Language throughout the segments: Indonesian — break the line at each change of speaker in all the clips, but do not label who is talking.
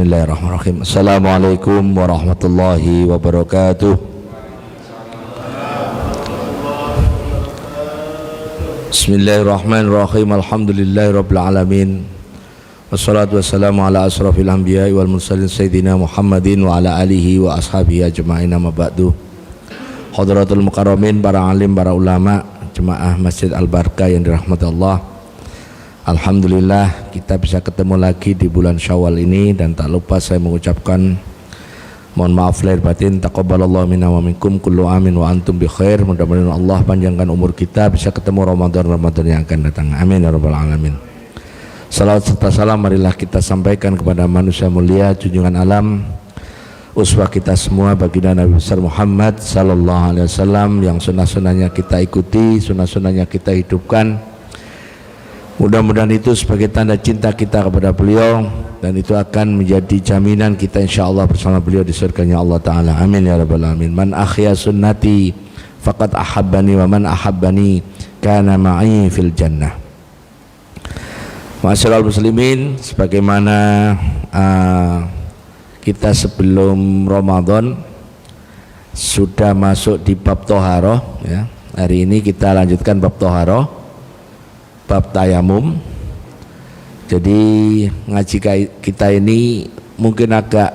Bismillahirrahmanirrahim. Assalamualaikum warahmatullahi wabarakatuh. Bismillahirrahmanirrahim. Alhamdulillahirabbil alamin. Wassalatu wassalamu ala asrafil anbiya'i wal mursalin sayyidina Muhammadin wa ala alihi wa ashabihi ajma'in, amma ba'du. Hadratul mukarramin, para alim, para ulama, jemaah Masjid Al-Barkah yang dirahmati Allah. Alhamdulillah kita bisa ketemu lagi di bulan Syawal ini, dan tak lupa saya mengucapkan mohon maaf lahir batin, taqabbalallahu minna wa minkum, kullu amin wa antum bi khair. Mudah-mudahan Allah panjangkan umur kita bisa ketemu Ramadan yang akan datang. Amin ya rabbal alamin. Salawat serta salam marilah kita sampaikan kepada manusia mulia, junjungan alam, uswah kita semua, baginda Nabi besar Muhammad sallallahu alaihi wasallam, yang sunnah-sunnahnya kita ikuti, sunnah-sunnahnya kita hidupkan. Mudah-mudahan itu sebagai tanda cinta kita kepada beliau, dan itu akan menjadi jaminan kita insyaallah bersama beliau di surganya Allah Ta'ala. Amin ya rabbal alamin. Man akhya sunnati faqad ahabbani wa man ahabbani kana ma'i fil jannah. Ma'asyiral muslimin, sebagaimana kita sebelum Ramadan sudah masuk di bab toharoh ya. Hari ini kita lanjutkan bab toharoh, bab tayamum. Jadi ngaji kita ini mungkin agak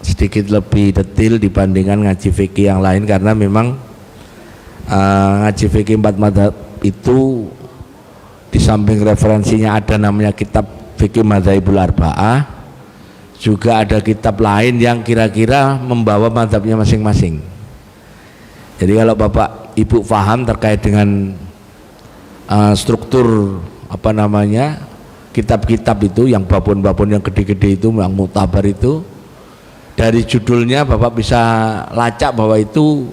sedikit lebih detail dibandingkan ngaji fikih yang lain, karena memang ngaji fikih 4 mazhab itu di samping referensinya ada namanya kitab fikih madzhabul arba'ah, juga ada kitab lain yang kira-kira membawa mazhabnya masing-masing. Jadi kalau Bapak Ibu paham terkait dengan struktur apa namanya kitab-kitab itu, yang babon-babon yang gede-gede itu, yang muktabar itu, dari judulnya Bapak bisa lacak bahwa itu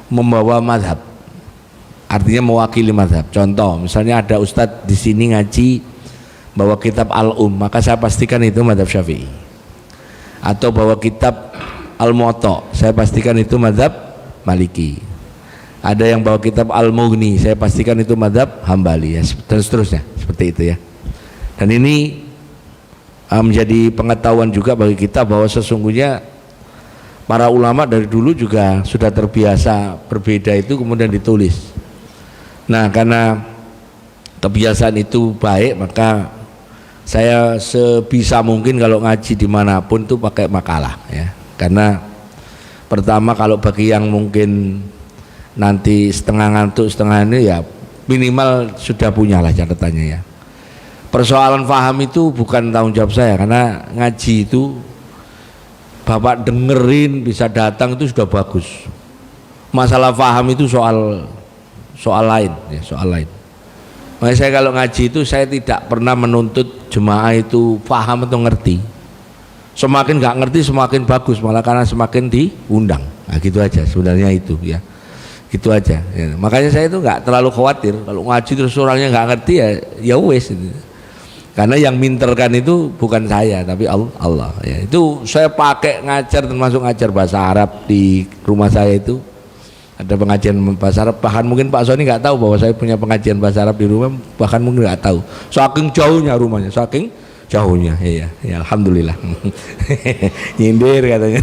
membawa mazhab, artinya mewakili mazhab. Contoh misalnya ada ustadz di sini ngaji bawa kitab maka saya pastikan itu mazhab Syafi'i, atau bawa kitab Al-Muwatta, saya pastikan itu mazhab Maliki. Ada yang bawa kitab Al-Mughni, saya pastikan itu mazhab Hambali, ya, dan seterusnya seperti itu ya. Dan ini menjadi pengetahuan juga bagi kita bahwa sesungguhnya para ulama dari dulu juga sudah terbiasa berbeda itu kemudian ditulis. Nah, karena kebiasaan itu baik, maka saya sebisa mungkin kalau ngaji dimanapun tuh pakai makalah ya. Karena pertama, kalau bagi yang mungkin nanti setengah ngantuk setengah ini, ya minimal sudah punya lah catatannya ya. Persoalan paham itu bukan tanggung jawab saya, karena ngaji itu Bapak dengerin bisa datang itu sudah bagus. Masalah paham itu soal lain ya, soal lain. Makanya saya kalau ngaji itu saya tidak pernah menuntut jemaah itu paham atau ngerti. Semakin nggak ngerti semakin bagus, malah karena semakin diundang. Nah gitu aja sebenarnya itu ya. Gitu aja ya. Makanya saya itu nggak terlalu khawatir kalau ngaji terus orangnya nggak ngerti, ya wes gitu. Karena yang minterkan itu bukan saya tapi Allah ya. Itu saya pakai ngajar, termasuk ngajar bahasa Arab di rumah saya itu ada pengajian bahasa Arab, bahkan mungkin Pak Soni nggak tahu bahwa saya punya pengajian bahasa Arab di rumah, bahkan mungkin nggak tahu, saking jauhnya rumahnya, saking jauhnya ya alhamdulillah. Nyindir katanya.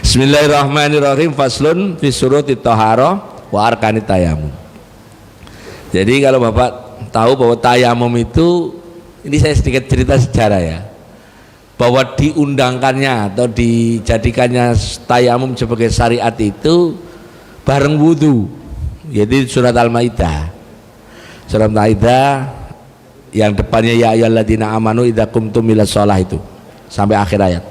Bismillahirrahmanirrahim. Faslun fi syurutit thaharah wa arkanit tayamum. Jadi kalau Bapak tahu bahwa tayamum itu, ini saya sedikit cerita sejarah ya, bahwa diundangkannya atau dijadikannya tayamum sebagai syariat itu bareng wudu. Jadi surat Al-Maidah, surat Al-Maidah yang depannya ya ayyuhalladzina amanu idza qumtum ilas shalah itu sampai akhir ayat.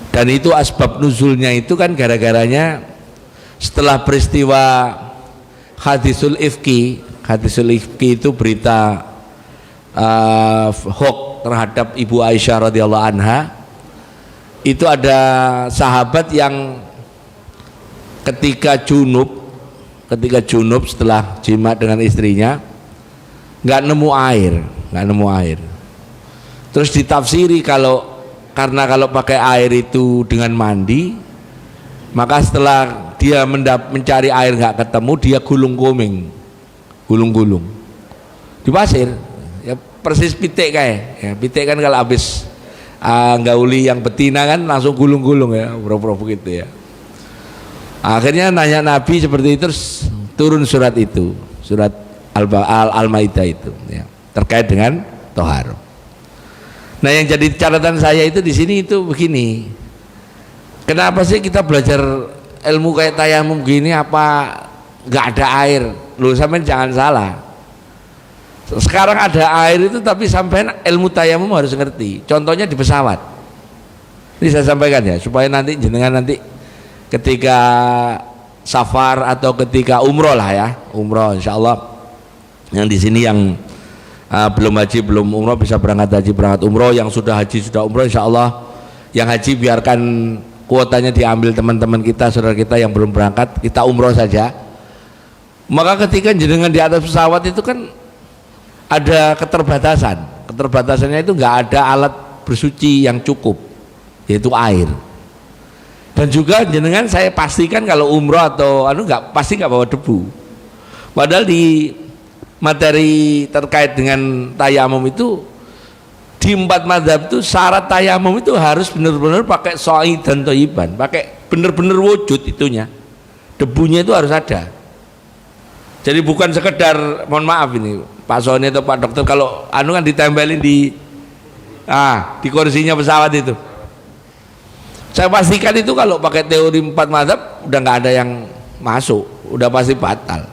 Dan itu asbab nuzulnya itu kan gara-garanya setelah peristiwa hadisul ifki. Hadisul ifki itu berita hoax terhadap Ibu Aisyah radhiyallahu anha. Itu ada sahabat yang ketika junub setelah jima dengan istrinya nggak nemu air. Terus ditafsiri karena kalau pakai air itu dengan mandi, maka setelah dia mencari air nggak ketemu, dia gulung-gulung di pasir ya, persis pitik kayak ya, pitik kan kalau habis gauli yang betina kan langsung gulung-gulung ya, bro-bro begitu ya. Akhirnya nanya Nabi seperti itu, terus turun surat itu, surat Al-Maidah itu ya, terkait dengan toharo. Nah yang jadi catatan saya itu di sini itu begini, kenapa sih kita belajar ilmu kayak tayamum gini, apa nggak ada air? Loh sampean jangan salah, sekarang ada air itu tapi sampean ilmu tayamum harus ngerti. Contohnya di pesawat ini saya sampaikan ya, supaya nanti jenengan nanti ketika safar atau ketika umroh lah ya, umroh insya Allah yang di sini yang belum haji belum umroh bisa berangkat haji berangkat umroh, yang sudah haji sudah umroh insya Allah. Yang haji biarkan kuotanya diambil teman-teman kita, saudara kita yang belum berangkat, kita umroh saja. Maka ketika jenengan di atas pesawat itu kan ada keterbatasannya itu nggak ada alat bersuci yang cukup, yaitu air. Dan juga jenengan saya pastikan kalau umroh atau nggak pasti nggak bawa debu. Padahal di materi terkait dengan tayamum itu di 4 mazhab itu syarat tayamum itu harus benar-benar pakai soi dan toyiban, pakai benar-benar wujud itunya, debunya itu harus ada. Jadi bukan sekedar, mohon maaf ini Pak Sony atau Pak Dokter, kalau kan ditempelin di kursinya pesawat itu. Saya pastikan itu kalau pakai teori 4 mazhab udah nggak ada yang masuk, udah pasti batal.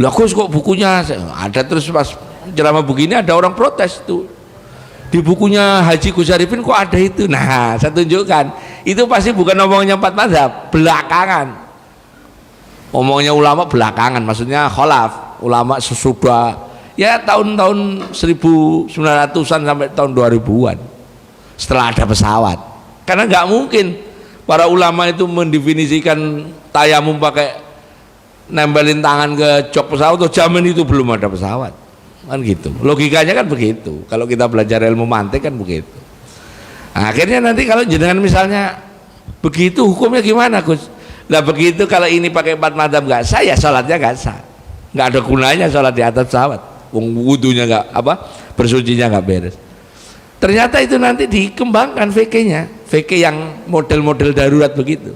Lah kok bukunya ada, terus pas ceramah begini ada orang protes tuh. Di bukunya Haji Gus Arifin kok ada itu. Nah, saya tunjukkan itu pasti bukan ngomongnya 4 mazhab, belakangan. Omongnya ulama belakangan, maksudnya kholaf, ulama sesudah ya tahun-tahun 1900-an sampai tahun 2000-an setelah ada pesawat. Karena nggak mungkin para ulama itu mendefinisikan tayamum pakai nempelin tangan ke jok pesawat, atau zaman itu belum ada pesawat kan gitu, logikanya kan begitu. Kalau kita belajar ilmu mantik kan begitu. Nah, akhirnya nanti kalau jenengan misalnya begitu hukumnya gimana Gus? Nah begitu kalau ini pakai 4 mazhab nggak sah, ya sholatnya nggak sah, nggak ada gunanya sholat di atas pesawat, wudunya nggak bersucinya nggak beres. Ternyata itu nanti dikembangkan fikihnya, fikih yang model-model darurat begitu.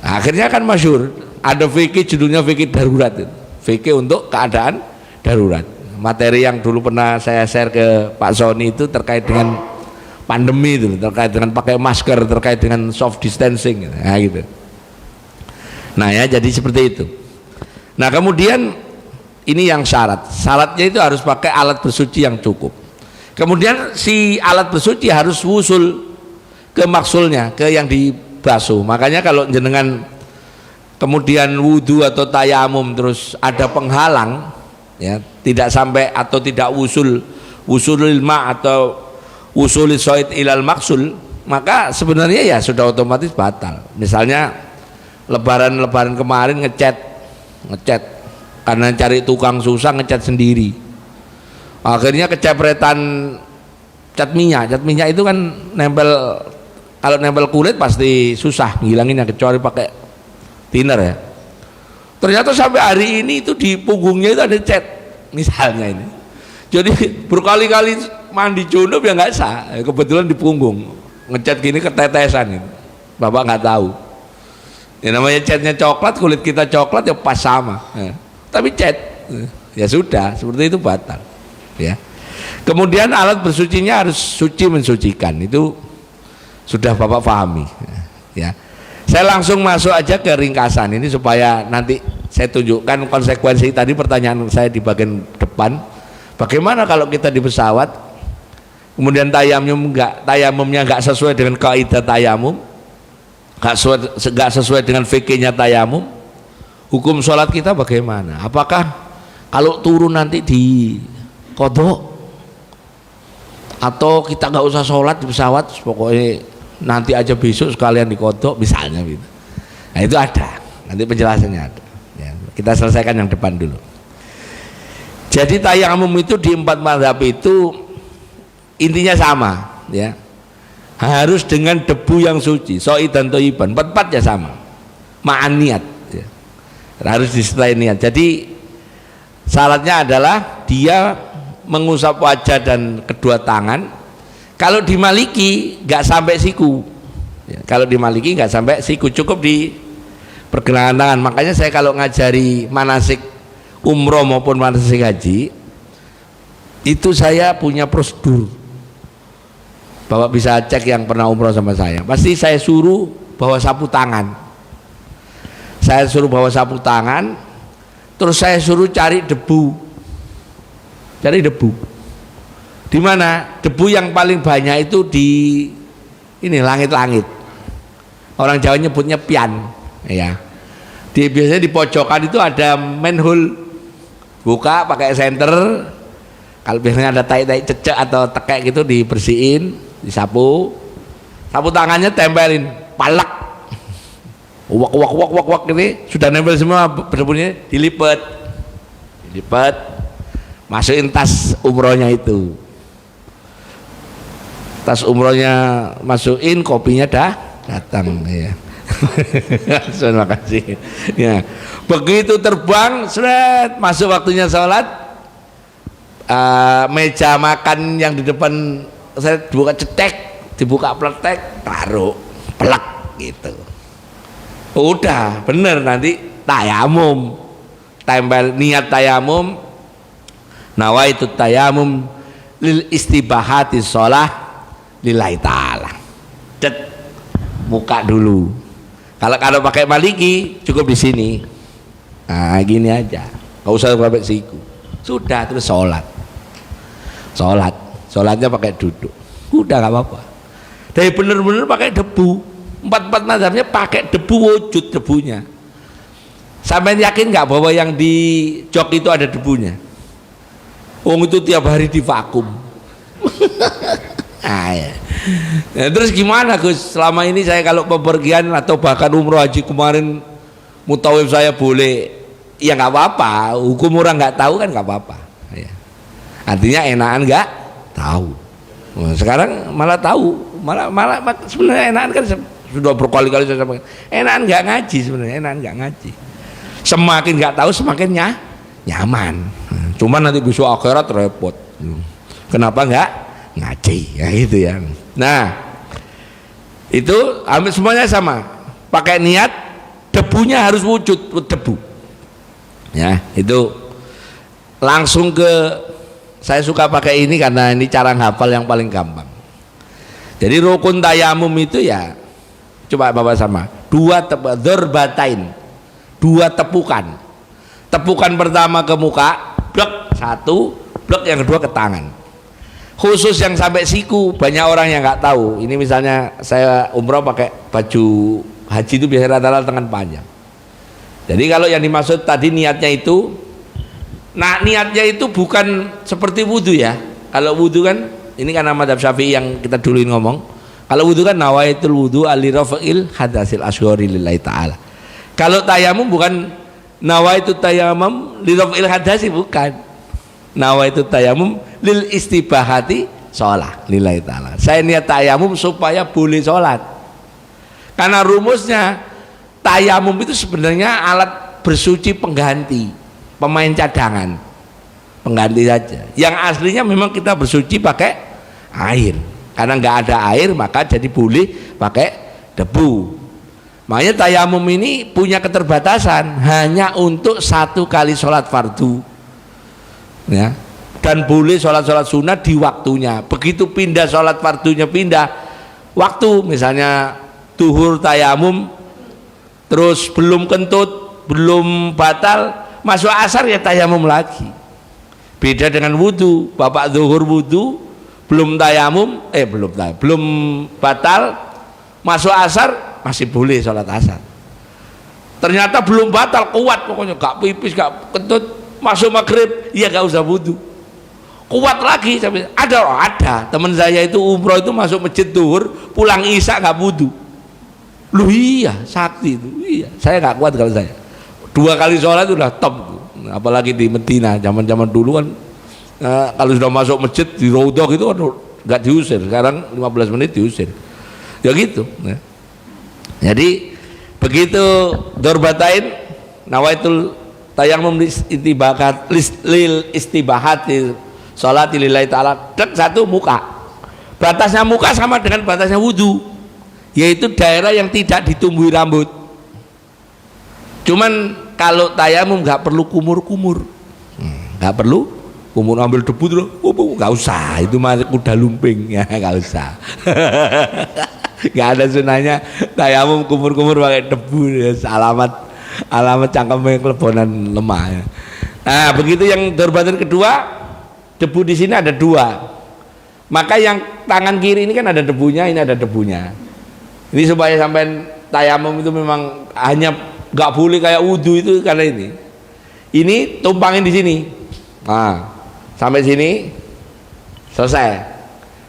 Nah, akhirnya kan masyhur ada fikih judulnya fikih darurat itu, fikih untuk keadaan darurat. Materi yang dulu pernah saya share ke Pak Sony itu terkait dengan pandemi itu, terkait dengan pakai masker, terkait dengan soft distancing, nah gitu. Nah ya, jadi seperti itu. Nah kemudian ini yang syaratnya itu harus pakai alat bersuci yang cukup. Kemudian si alat bersuci harus wusul ke maksulnya, ke yang dibasuh. Makanya kalau jenengan kemudian wudu atau tayamum terus ada penghalang ya, tidak sampai atau tidak wusulil ma atau wusulis soid ilal maksul, maka sebenarnya ya sudah otomatis batal. Misalnya lebaran kemarin ngecat karena cari tukang susah, ngecat sendiri, akhirnya kecepretan cat minyak itu kan nempel, kalau nempel kulit pasti susah ngilanginnya kecuali pakai thinner ya. Ternyata sampai hari ini itu di punggungnya itu ada cat misalnya ini, jadi berkali-kali mandi junub ya nggak sah, kebetulan di punggung ngecat gini ketetesan itu, bapak nggak tahu. Ya namanya catnya coklat, kulit kita coklat ya pas sama ya. Tapi cat ya sudah seperti itu batal ya. Kemudian alat bersucinya harus suci mensucikan, itu sudah bapak pahami ya. Saya langsung masuk aja ke ringkasan ini supaya nanti saya tunjukkan konsekuensi tadi pertanyaan saya di bagian depan. Bagaimana kalau kita di pesawat kemudian tayamumnya nggak sesuai dengan kaidah tayamum, nggak sesuai dengan fikihnya tayamum, hukum sholat kita bagaimana? Apakah kalau turun nanti di kodok, atau kita nggak usah sholat di pesawat, pokoknya nanti aja besok sekalian di kodok misalnya gitu. Nah itu ada, nanti penjelasannya ada ya, kita selesaikan yang depan dulu. Jadi tayamum itu di 4 mazhab itu intinya sama ya, harus dengan debu yang suci, soi dan toyiban, 4 ya sama, ma'an niat ya. Harus disertai niat. Jadi syaratnya adalah dia mengusap wajah dan kedua tangan. Kalau di Maliki nggak sampai siku. Ya, kalau di Maliki nggak sampai siku, cukup di pergelangan tangan. Makanya saya kalau ngajari manasik umroh maupun manasik haji, itu saya punya prosedur. Bapak bisa cek yang pernah umroh sama saya. Pasti saya suruh bawa sapu tangan. Saya suruh bawa sapu tangan, terus saya suruh cari debu. Cari debu. Di mana debu yang paling banyak itu di ini langit-langit. Orang Jawa nyebutnya pian, ya. Biasanya di pojokan itu ada manhole, buka pakai senter. Kalau biasanya ada tai-tai cecek atau tekek gitu dibersihin, disapu. Sapu tangannya tempelin, palak. Wak ini sudah nempel semua debunya, dilipat. Masukin tas umrohnya itu. Tas umrohnya masukin, kopinya dah datang ya. Terima kasih ya. Begitu terbang seret, masuk waktunya sholat, meja makan yang di depan saya buka cetek, dibuka pletek, taruh pelak gitu. Udah bener, nanti tayamum, tempel niat tayamum, nawaitu tayamum lil istibahati sholah lillahi ta'ala. Cet, muka dulu. Kalau pakai Maliki cukup di sini. Nah, gini aja. Enggak usah pakai siku. Sudah, terus sholat. Sholatnya pakai duduk. Udah enggak apa-apa. Dari bener-bener pakai debu. Empat mazhabnya pakai debu, wujud debunya. Sampai yakin enggak bahwa yang di jok itu ada debunya? Itu tiap hari di vakum. Ya. Nah, terus gimana Gus? Selama ini saya kalau bepergian atau bahkan umroh haji kemarin mutawif saya boleh, ya nggak apa-apa. Hukum orang nggak tahu kan nggak apa-apa. Ya. Artinya enakan nggak tahu. Nah, sekarang malah tahu, malah sebenarnya enakan kan sudah berkali-kali saya sampaikan. Enakan nggak ngaji sebenarnya, enakan nggak ngaji. Semakin nggak tahu semakin nyaman. Cuman nanti besok akhirat repot. Kenapa nggak ngaji ya gitu ya. Nah itu hampir semuanya sama, pakai niat, debunya harus wujud debu ya. Itu langsung ke, saya suka pakai ini karena ini cara hafal yang paling gampang. Jadi rukun tayamum itu ya, coba bapak sama, dua dzorbatain, dua tepukan. Tepukan pertama ke muka, blok satu, blok yang kedua ke tangan. Khusus yang sampai siku, banyak orang yang nggak tahu. Ini misalnya saya umroh pakai baju haji itu biasanya rata-rata tangan panjang. Jadi kalau yang dimaksud tadi niatnya itu, nah niatnya itu bukan seperti wudhu ya. Kalau wudhu kan, ini kan madhab Syafi'i yang kita dulu ngomong. Kalau wudhu kan nawaitul wudhu alirafil hadasil asghari lillahi ta'ala. Kalau tayamum bukan nawaitu tayamum lirafil hadasi, bukan. Nawaitu tayamum lil istibahati sholat lillahi ta'ala. Saya niat tayamum supaya boleh sholat. Karena rumusnya tayamum itu sebenarnya alat bersuci pengganti, pemain cadangan, pengganti saja. Yang aslinya memang kita bersuci pakai air. Karena nggak ada air maka jadi boleh pakai debu. Makanya tayamum ini punya keterbatasan, hanya untuk satu kali sholat fardu. Ya, dan boleh sholat sunnah di waktunya. Begitu pindah sholat fardunya, pindah waktu, misalnya duhur tayamum, terus belum kentut, belum batal, masuk asar ya tayamum lagi. Beda dengan wudhu, bapak duhur wudhu, belum tayamum, belum batal, masuk asar masih boleh sholat asar. Ternyata belum batal, kuat pokoknya, gak pipis, gak kentut, masuk maghrib, ya gak usah wudhu, kuat lagi. Ada teman saya itu umroh itu masuk masjid duhur, pulang isya gak wudhu. Loh iya, sakti itu. Iya, saya gak kuat kalau saya. 2 kali sholat itu udah top. Apalagi di Medina, zaman dulu kan, kalau sudah masuk masjid di Raudhah gitu kan gak diusir. Sekarang 15 menit diusir. Ya gitu. Jadi begitu dorbatain nawaitul tayamum lil istibahati sholat lillahi ta'ala, dek satu muka. Batasnya muka sama dengan batasnya wudhu, yaitu daerah yang tidak ditumbuhi rambut. Cuman kalau tayamum nggak perlu kumur-kumur, nggak perlu kumur, ambil debu terus, nggak usah, itu mah kuda lumping ya, nggak usah. Nggak ada sunahnya tayamum kumur-kumur pakai debu, ya, alamat cangkemnya kelebonan lemah ya. Nah begitu yang dorbatul kedua, debu di sini ada dua, maka yang tangan kiri ini kan ada debunya, ini ada debunya. Ini supaya sampai tayamum itu memang hanya nggak boleh kayak wudhu itu karena ini tumpangin di sini, nah sampai sini selesai.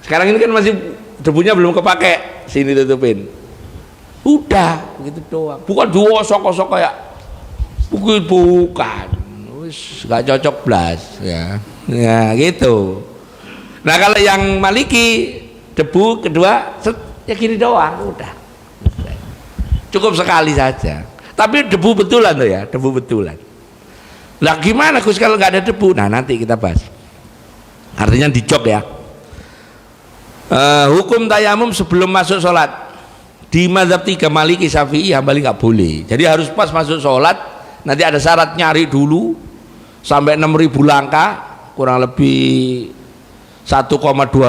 Sekarang ini kan masih debunya belum kepake, sini tutupin, udah begitu doang, bukan diosok-osok kayak bukan, nggak cocok blas ya. Ya gitu. Nah kalau yang Maliki debu kedua ya gini doang, udah cukup sekali saja. Tapi debu betulan tuh ya, debu betulan. Lah gimana Gus kalau nggak ada debu? Nah nanti kita bahas. Artinya dicok ya. Hukum tayamum sebelum masuk sholat di mazhab 3 Maliki, Syafi'i, Hambali nggak boleh. Jadi harus pas masuk sholat. Nanti ada syarat nyari dulu sampai 6.000 langkah, kurang lebih 1,2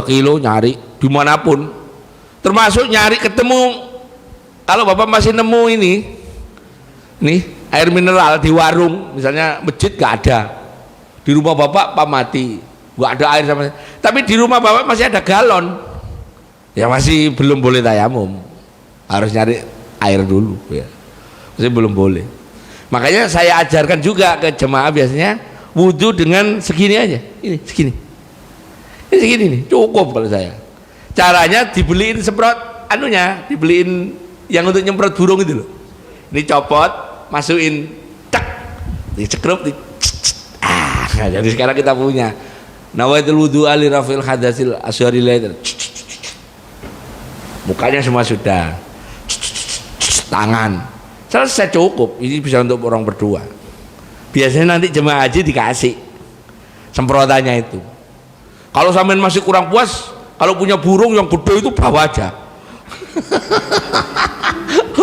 kilo nyari dimanapun, termasuk nyari ketemu. Kalau Bapak masih nemu ini nih air mineral di warung, misalnya masjid gak ada, di rumah Bapak mati gak ada air sama, tapi di rumah Bapak masih ada galon, ya masih belum boleh tayamum, harus nyari air dulu ya, masih belum boleh. Makanya saya ajarkan juga ke jemaah biasanya wudhu dengan segini aja, ini segini nih cukup. Kalau saya caranya dibeliin semprot anunya, dibeliin yang untuk nyemprot burung itu loh, ini copot masukin cek dicekrup jadi sekarang kita punya nawaitul wudhu ali rafil hadasil asyarilah, mukanya semua sudah, tangan selesai, cukup. Ini bisa untuk orang berdua. Biasanya nanti jemaah haji dikasih semprotannya itu. Kalau sampean masih kurang puas, kalau punya burung yang gede itu bawa aja.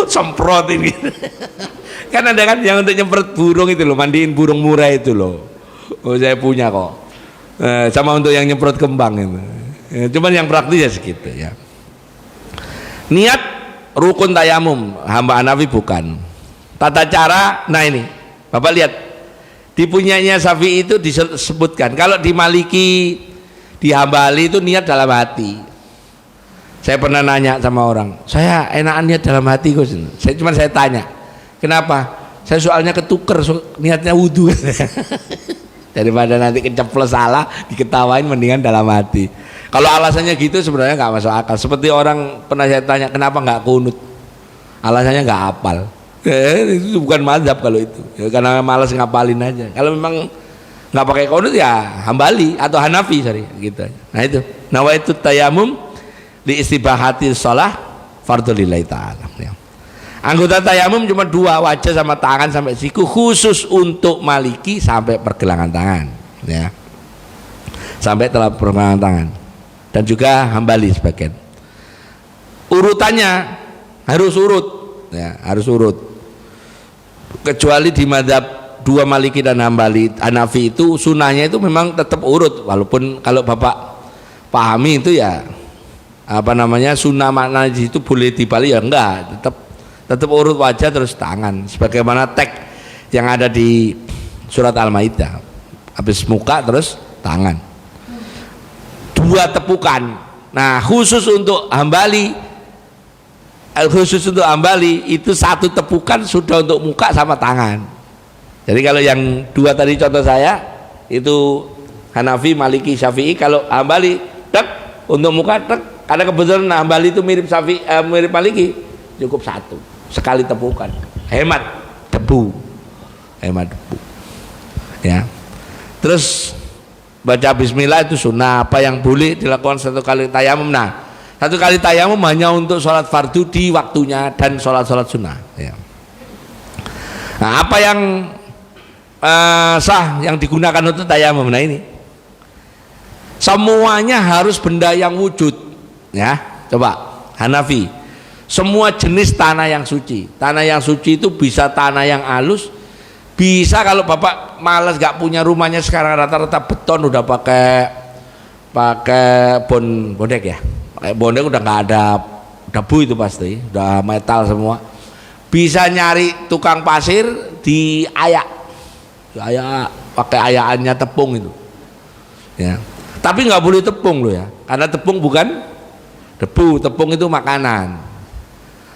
Semprot ini. Kan ada kan yang untuk nyemprot burung itu loh, mandiin burung murah itu loh. Oh saya punya kok. Sama untuk yang nyemprot kembang itu. Cuman yang praktis ya segitu ya. Niat rukun tayamum hamba Hanafi bukan. Tata cara, nah ini Bapak lihat di punyanya Syafi'i itu disebutkan. Kalau di Maliki, di Hambali itu niat dalam hati. Saya pernah nanya sama orang, saya enakan niat dalam hati Gus. Saya tanya, kenapa? Saya soalnya ketuker, niatnya wudhu. Daripada nanti keceplos salah, diketawain, mendingan dalam hati. Kalau alasannya gitu sebenarnya nggak masuk akal. Seperti orang pernah saya tanya, kenapa nggak kunut? Alasannya nggak hafal. Itu bukan mazhab kalau itu. Ya, karena malas ngapalin aja. Kalau memang nggak pakai kunut ya Hambali atau Hanafi, sorry, gitu. Nah itu. Nawaitu tayamum li istibahati shalah fardhu lillahi ta'ala. Ya. Anggota tayamum cuma 2, wajah sama tangan sampai siku, khusus untuk Maliki sampai pergelangan tangan. Ya. Sampai telapak pergelangan tangan. Dan juga Hambali sebagian. Urutannya harus urut, ya, harus urut. Kecuali di madhab 2 Maliki dan Hanafi itu sunahnya itu memang tetap urut, walaupun kalau Bapak pahami itu ya apa namanya sunnah makna itu boleh dibalik ya enggak, tetap urut wajah terus tangan, sebagaimana teks yang ada di surat Al-Maidah, habis muka terus tangan. 2 tepukan. Nah khusus untuk Hambali itu 1 tepukan sudah untuk muka sama tangan. Jadi kalau yang 2 tadi contoh saya itu Hanafi, Maliki, Syafi'i. Kalau Hambali tek untuk muka tek, karena kebetulan Hambali itu mirip Syafi'i, mirip Maliki, cukup 1 sekali tepukan, hemat debu ya. Terus baca bismillah itu sunnah. Apa yang boleh dilakukan 1 kali tayamum? Nah 1 kali tayamum hanya untuk sholat fardu di waktunya dan sholat sunnah ya. Nah apa yang sah yang digunakan untuk tayamum? Nah ini Semuanya harus benda yang wujud. Ya, coba Hanafi. Semua jenis tanah yang suci. Tanah yang suci itu bisa tanah yang halus, bisa kalau Bapak malas gak punya rumahnya sekarang rata-rata beton, udah pakai bondek ya. Pakai bondek udah nggak ada debu itu pasti, udah metal semua. Bisa nyari tukang pasir diayak pakai ayaannya tepung itu. Ya. Tapi nggak boleh tepung loh ya, karena tepung bukan debu, tepung itu makanan.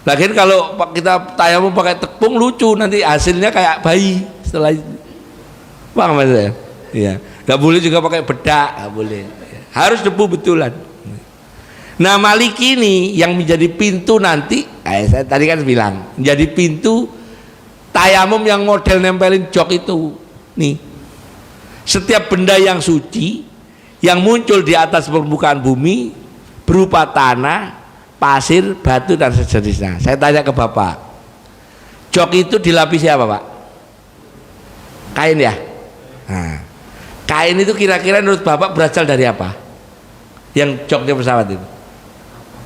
Lagian kalau kita tayamum pakai tepung lucu, nanti hasilnya kayak bayi setelah itu. Paham maksudnya? Iya. Nggak boleh juga pakai bedak, nggak boleh. Harus debu betulan. Nah Maliki ini yang menjadi pintu nanti, saya tadi kan bilang menjadi pintu tayamum yang model nempelin jok itu. Nih, setiap benda yang suci yang muncul di atas permukaan bumi berupa tanah, pasir, batu dan sejenisnya. Saya tanya ke Bapak, jok itu dilapisi apa Pak? Kain ya? Nah, kain itu kira-kira menurut Bapak berasal dari apa? Yang joknya pesawat itu.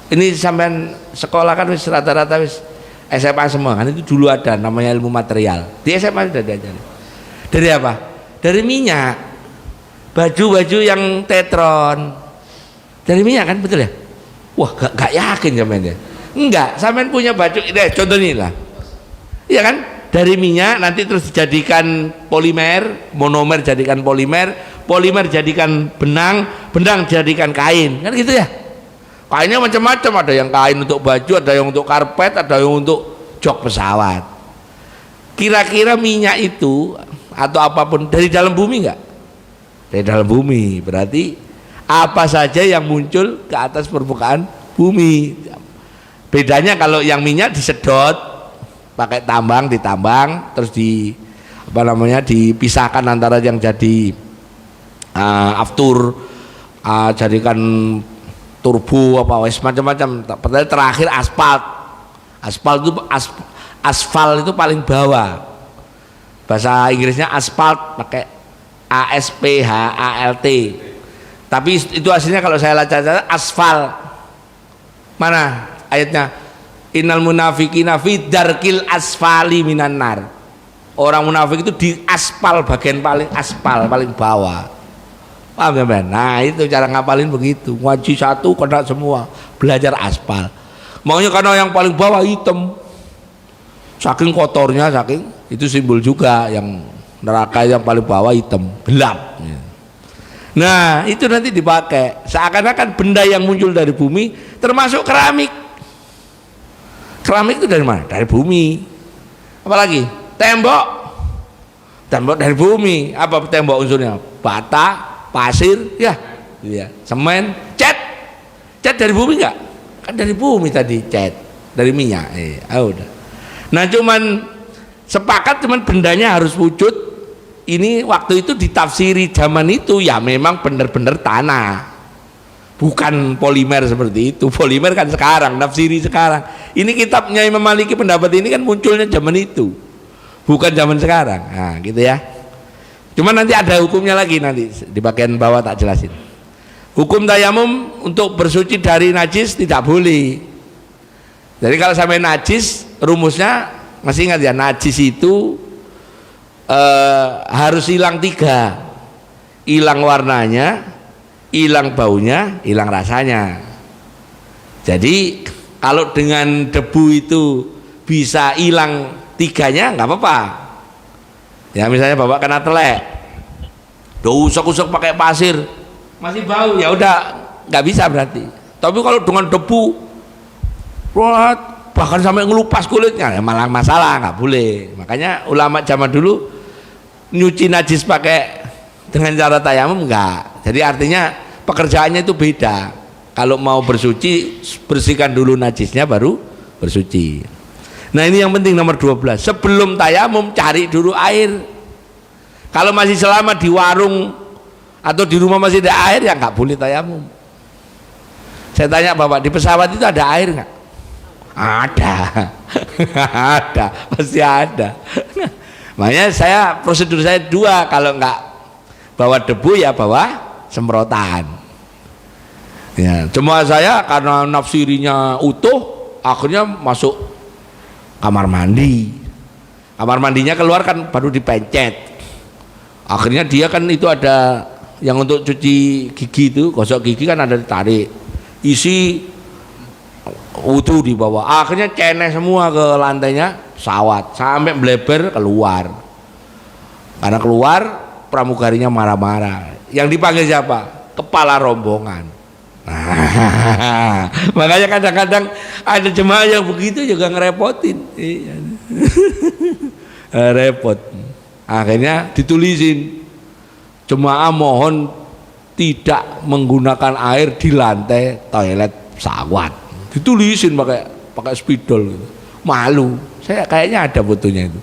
Ini sampean sekolah kan wis rata-rata wis SMA semua kan, itu dulu ada namanya ilmu material. Di SMA sudah diajari. Dari apa? Dari minyak. Baju-baju yang tetron dari minyak kan, betul ya? Wah, gak yakin sampean ya? Enggak, sampean punya baju ini contoh ini lah. Iya kan? Dari minyak nanti terus dijadikan polimer, monomer jadikan polimer, polimer jadikan benang, benang jadikan kain. Kan gitu ya? Kainnya macam-macam, ada yang kain untuk baju, ada yang untuk karpet, ada yang untuk jok pesawat. Kira-kira minyak itu atau apapun dari dalam bumi enggak? Dari dalam bumi, berarti apa saja yang muncul ke atas permukaan bumi. Bedanya kalau yang minyak disedot pakai tambang, ditambang terus dipisahkan antara yang jadi aftur, jadikan turbo apa wes macam-macam. Terakhir aspal itu paling bawah, bahasa Inggrisnya aspal pakai ASPHALT, tapi itu aslinya kalau saya baca asfal. Mana ayatnya? Innal munafiqina fi darkil asfali minan nar. Orang munafik itu di aspal, bagian paling aspal, paling bawah. Paham ya Ben? Nah itu cara ngapalin begitu, ngaji satu kena semua, belajar aspal. Maunya karena yang paling bawah hitam, saking kotornya, saking itu simbol juga yang neraka yang paling bawah hitam, gelap. Nah itu nanti dipakai seakan-akan benda yang muncul dari bumi, termasuk keramik. Keramik itu dari mana? Dari bumi. Apalagi tembok dari bumi. Apa tembok unsurnya? Bata, pasir, ya, semen, cat dari bumi enggak? Kan dari bumi tadi, cat dari minyak. Udah. Nah cuman sepakat, cuman bendanya harus wujud. Ini waktu itu ditafsiri zaman itu ya memang benar-benar tanah, bukan polimer seperti itu. Polimer kan sekarang, nafsiri sekarang. Ini kitabnya Imam Maliki pendapat ini kan munculnya zaman itu, bukan zaman sekarang. Nah gitu ya. Cuma nanti ada hukumnya lagi, nanti di bagian bawah tak jelasin. Hukum tayamum untuk bersuci dari najis tidak boleh. Jadi kalau sampai najis, rumusnya masih ingat ya, najis itu harus hilang 3, hilang warnanya, hilang baunya, hilang rasanya. Jadi kalau dengan debu itu bisa hilang 3-nya nggak apa-apa. Ya misalnya Bapak kena telek, usek-usek pakai pasir masih bau, ya udah nggak bisa berarti. Tapi kalau dengan debu, bahkan sampai ngelupas kulitnya, ya malah masalah, nggak boleh. Makanya ulama zaman dulu nyuci najis pakai dengan cara tayamum enggak. Jadi artinya pekerjaannya itu beda. Kalau mau bersuci, bersihkan dulu najisnya baru bersuci. Nah ini yang penting nomor 12. Sebelum tayamum cari dulu air. Kalau masih selama di warung atau di rumah masih ada air, ya nggak boleh tayamum. Saya tanya Bapak, di pesawat itu ada air nggak? Ada. Ada, pasti ada. Makanya prosedur saya 2, kalau nggak bawa debu ya bawa semprotan. Ya, cuma saya karena nafsirinya utuh, akhirnya masuk kamar mandi. Kamar mandinya keluar kan baru dipencet. Akhirnya dia kan itu ada yang untuk cuci gigi itu, gosok gigi kan ada ditarik. Isi wudu di bawah. Akhirnya ceneh semua ke lantainya pesawat sampai bleber keluar. Karena keluar pramugarinya marah-marah. Yang dipanggil siapa? Kepala rombongan. Nah, makanya kadang-kadang ada jemaah yang begitu juga ngerepotin. Repot. Akhirnya ditulisin, jemaah mohon tidak menggunakan air di lantai toilet pesawat. Ditulisin pakai spidol gitu. Malu. Saya kayaknya ada fotonya itu.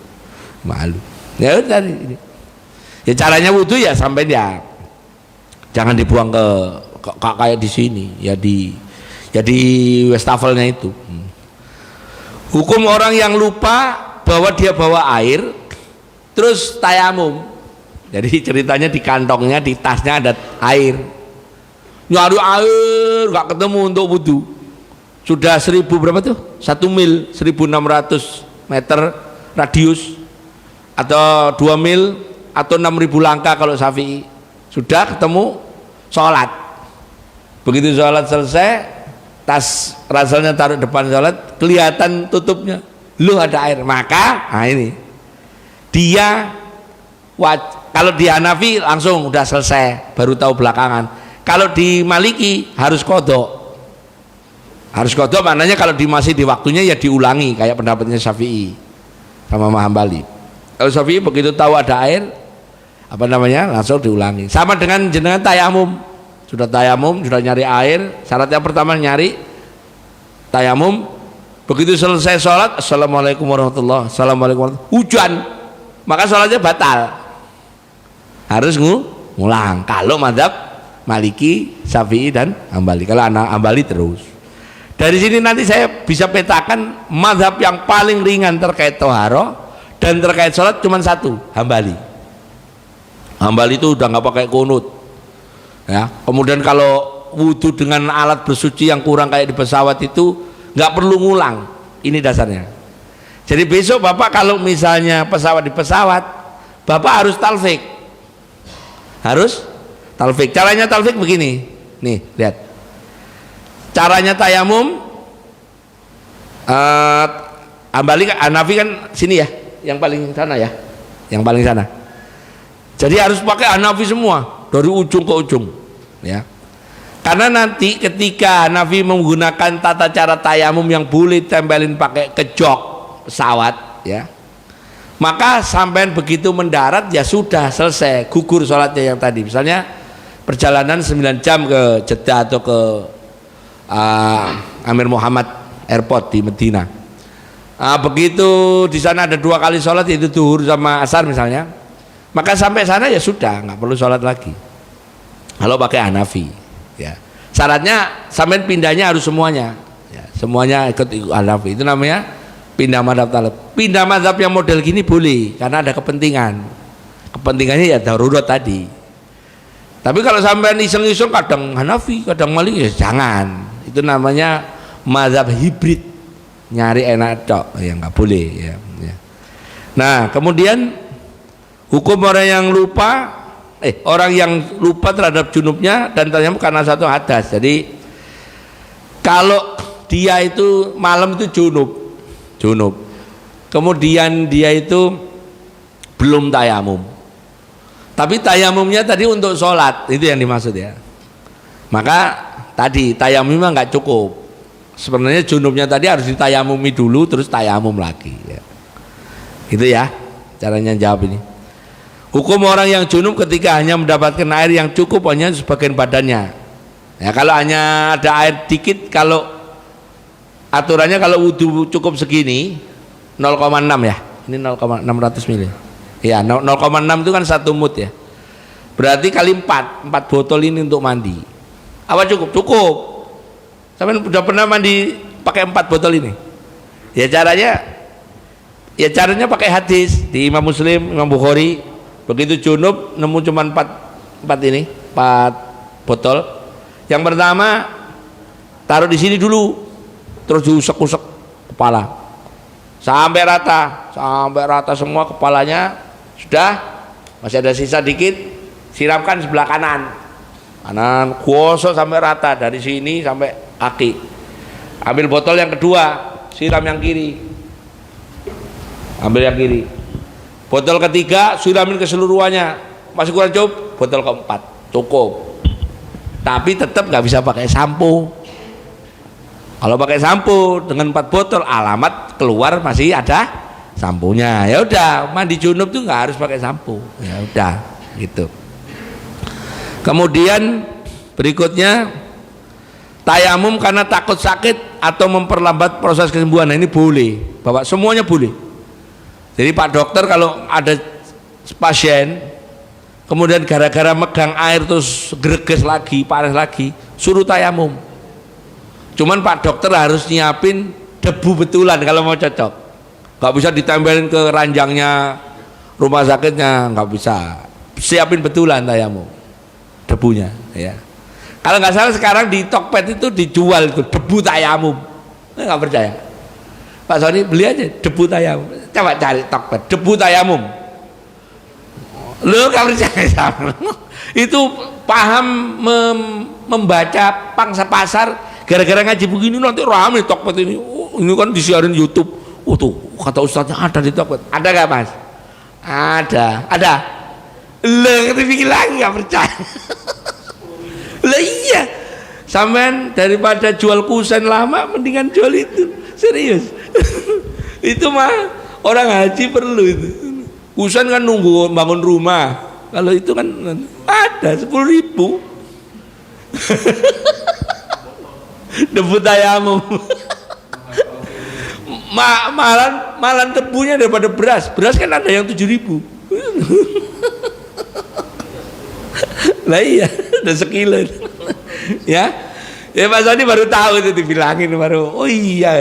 Malu. Ya udah ini. Ya caranya wudu ya sampai ya jangan dibuang ke kayak di sini ya di wastafelnya itu. Hukum orang yang lupa bahwa dia bawa air terus tayamum. Jadi ceritanya di kantongnya, di tasnya ada air, nyari air nggak ketemu untuk wudu. Sudah 1000 berapa tuh? 1 mil 1600 meter radius atau 2 mil atau 6000 langkah kalau Syafi'i. Sudah ketemu, sholat. Begitu sholat selesai, tas rasulnya taruh depan sholat, kelihatan tutupnya, lu ada air. Maka nah ini dia kalau di Hanafi langsung udah selesai, baru tahu belakangan. Kalau di Maliki harus kodok. Harus kodok maknanya kalau masih di waktunya ya diulangi, kayak pendapatnya Syafi'i sama Hambali. Kalau Syafi'i begitu tahu ada air, apa namanya, langsung diulangi. Sama dengan jenengan tayamum. Sudah tayamum, sudah nyari air, syarat yang pertama nyari tayamum. Begitu selesai sholat, assalamualaikum warahmatullahi wabarakatuh, assalamualaikum warahmatullahi wabarakatuh, hujan, maka sholatnya batal, harus ngulang. Kalau mazhab Maliki, Syafi'i dan Hambali. Kalau anak Hambali terus. Dari sini nanti saya bisa petakan mazhab yang paling ringan terkait toharo dan terkait sholat cuma satu, Hambali. Hambali itu udah nggak pakai kunut. Ya, kemudian kalau wudu dengan alat bersuci yang kurang kayak di pesawat itu nggak perlu ngulang. Ini dasarnya. Jadi besok Bapak kalau misalnya di pesawat, Bapak harus talfik. Harus talfik. Caranya talfik begini. Nih, lihat. Caranya tayamum. Hambali, Hanafi kan sini ya, yang paling sana ya, yang paling sana. Jadi harus pakai Hanafi semua dari ujung ke ujung, ya. Karena nanti ketika Hanafi menggunakan tata cara tayamum yang boleh tempelin pakai kejok pesawat, ya, maka sampai begitu mendarat ya sudah selesai, gugur sholatnya yang tadi. Misalnya perjalanan 9 jam ke Jeddah atau ke Amir Muhammad Airport di Medina. Begitu di sana ada 2 kali sholat, yaitu duhur sama asar misalnya, maka sampai sana ya sudah nggak perlu sholat lagi kalau pakai Hanafi, ya. Syaratnya sampai pindahnya harus semuanya, ya, semuanya ikut Hanafi. Itu namanya pindah mazhab talab. Pindah mazhab yang model gini boleh karena ada kepentingannya ya darurat tadi. Tapi kalau sampai iseng-iseng kadang Hanafi kadang Maliki, ya jangan. Itu namanya mazhab hibrid, nyari enak tok, ya nggak boleh, ya. Nah kemudian hukum orang yang lupa terhadap junubnya dan tayamum karena satu hadas. Jadi kalau dia itu malam itu junub, kemudian dia itu belum tayamum, tapi tayamumnya tadi untuk sholat, itu yang dimaksud, ya. Maka tadi tayamumnya nggak cukup. Sebenarnya junubnya tadi harus ditayamumi dulu terus tayamum lagi, ya. Itu ya caranya jawab ini. Hukum orang yang junub ketika hanya mendapatkan air yang cukup hanya sebagian badannya. Ya, kalau hanya ada air dikit, kalau aturannya kalau wudhu cukup segini 0,6 ya. Ini 0,600 ml. Ya, 0,6 itu kan 1 mut ya. Berarti kali 4 botol ini untuk mandi. Apa cukup? Cukup. Sampai udah pernah mandi pakai 4 botol ini? Ya caranya pakai hadis di Imam Muslim, Imam Bukhari. Begitu junub nemu cuma 4 botol. Yang pertama taruh di sini dulu, terus diusek-usek kepala sampai rata semua kepalanya. Sudah, masih ada sisa dikit, siramkan sebelah kanan, gosok sampai rata dari sini sampai kaki. Ambil botol yang kedua, siram yang kiri, ambil yang kiri. Botol ketiga siramin keseluruhannya, masih kurang cukup, botol keempat cukup. Tapi tetap nggak bisa pakai sampo. Kalau pakai sampo dengan 4 botol, alamat keluar masih ada sampunya. Ya udah, mandi junub tuh nggak harus pakai sampo. Ya udah, gitu. Kemudian berikutnya tayamum karena takut sakit atau memperlambat proses kesembuhan. Nah, ini boleh, Bapak, semuanya boleh. Jadi Pak Dokter kalau ada pasien kemudian gara-gara megang air terus greges lagi, panas lagi, suruh tayamum. Cuman Pak Dokter harus nyiapin debu betulan kalau mau cocok. Nggak bisa ditempelin ke ranjangnya rumah sakitnya, nggak bisa. Siapin betulan tayamum, debunya, ya. Kalau nggak salah sekarang di Tokped itu dijual itu debu tayamum. Nggak percaya? Pak Sony beli aja debu tayamum. Coba cari Tokped debu tayamum. Lo nggak percaya? Itu paham membaca pangsa pasar. Gara-gara ngaji begini nanti rame Tokped ini. Oh, ini kan disiarin YouTube. Oh tuh kata ustadznya ada di Tokped. Ada nggak Mas? Ada. Lo ngerti lagi nggak percaya? Lah iya, sampean daripada jual kusen lama mendingan jual itu. Serius. Itu mah orang haji perlu itu. Kusen kan nunggu bangun rumah. Kalau itu kan ada 10.000. Debu tayamum. Malan debunya daripada beras. Beras kan ada yang 7.000. Lah iya, udah sekilo. Ya Pak Sony baru tahu itu, dibilangin baru. Oh iya,